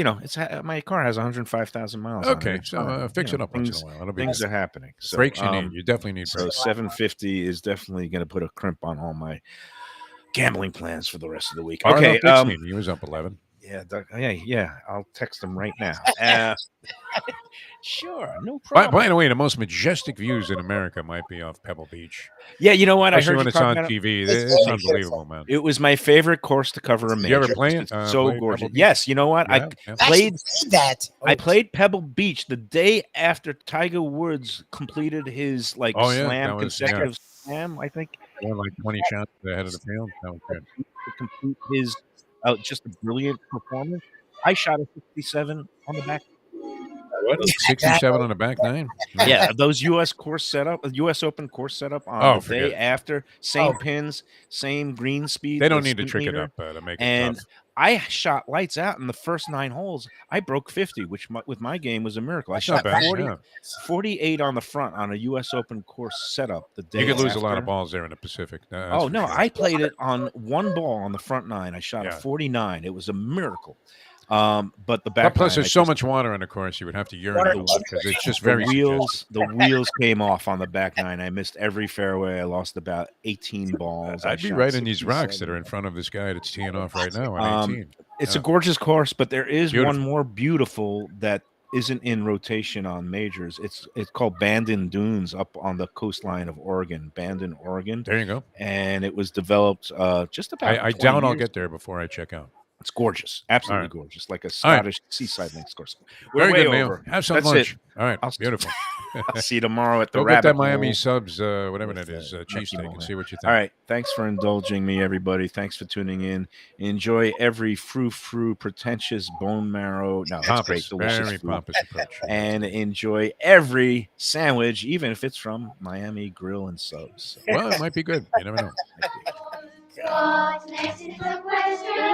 my car has 105,000 miles. Okay, on it. So fix it up once in a while. Things are happening. So, brakes you need. You definitely need brakes. So 750 is definitely going to put a crimp on all my gambling plans for the rest of the week. Okay, he was up 11. Yeah. I'll text him right now. Sure, no problem. By the way, the most majestic views in America might be off Pebble Beach. Yeah, you know what? Especially when it's on TV. It's unbelievable, man. It was my favorite course to cover a major. You ever play it? So gorgeous. Yes, you know what? I played that. I played Pebble Beach the day after Tiger Woods completed his consecutive slam. I think won like 20 shots ahead of the field. That was good. To complete his just a brilliant performance. I shot a 67 on the back. What? 67 on the back nine? Yeah, those U.S. course setup, US Open course setup on the day after, same pins, same green speed. They don't need to trick it up to make it tough. I shot lights out in the first 9 holes. I broke 50, which with my game was a miracle. I shot 48 on the front on a U.S. Open course setup the day. You could lose a lot of balls there in the Pacific. No, I played it on one ball on the front 9. I shot a 49. It was a miracle. But the back. Plus, there's so much water on the course, you would have to urinate because it's just very the wheels came off on the back 9. I missed every fairway. I lost about 18 balls. I'd be right in these rocks that are in front of this guy that's teeing off right now on 18. It's a gorgeous course, but there is one more beautiful that isn't in rotation on majors. It's called Bandon Dunes up on the coastline of Oregon, Bandon, Oregon. There you go. And it was developed just about. I doubt I'll get there before I check out. It's gorgeous, absolutely gorgeous, like a Scottish seaside links course. We're way over. Have some lunch. All right, beautiful. I'll see you tomorrow at the Rabbit. Get that Miami Subs, whatever that is, cheesesteak, and see what you think. All right, thanks for indulging me, everybody. Thanks for tuning in. Enjoy every frou-frou, pretentious bone marrow. No, that's great, delicious very pompous approach. And enjoy every sandwich, even if it's from Miami Grill and Subs. Well, it might be good. You never know. What's next is the question.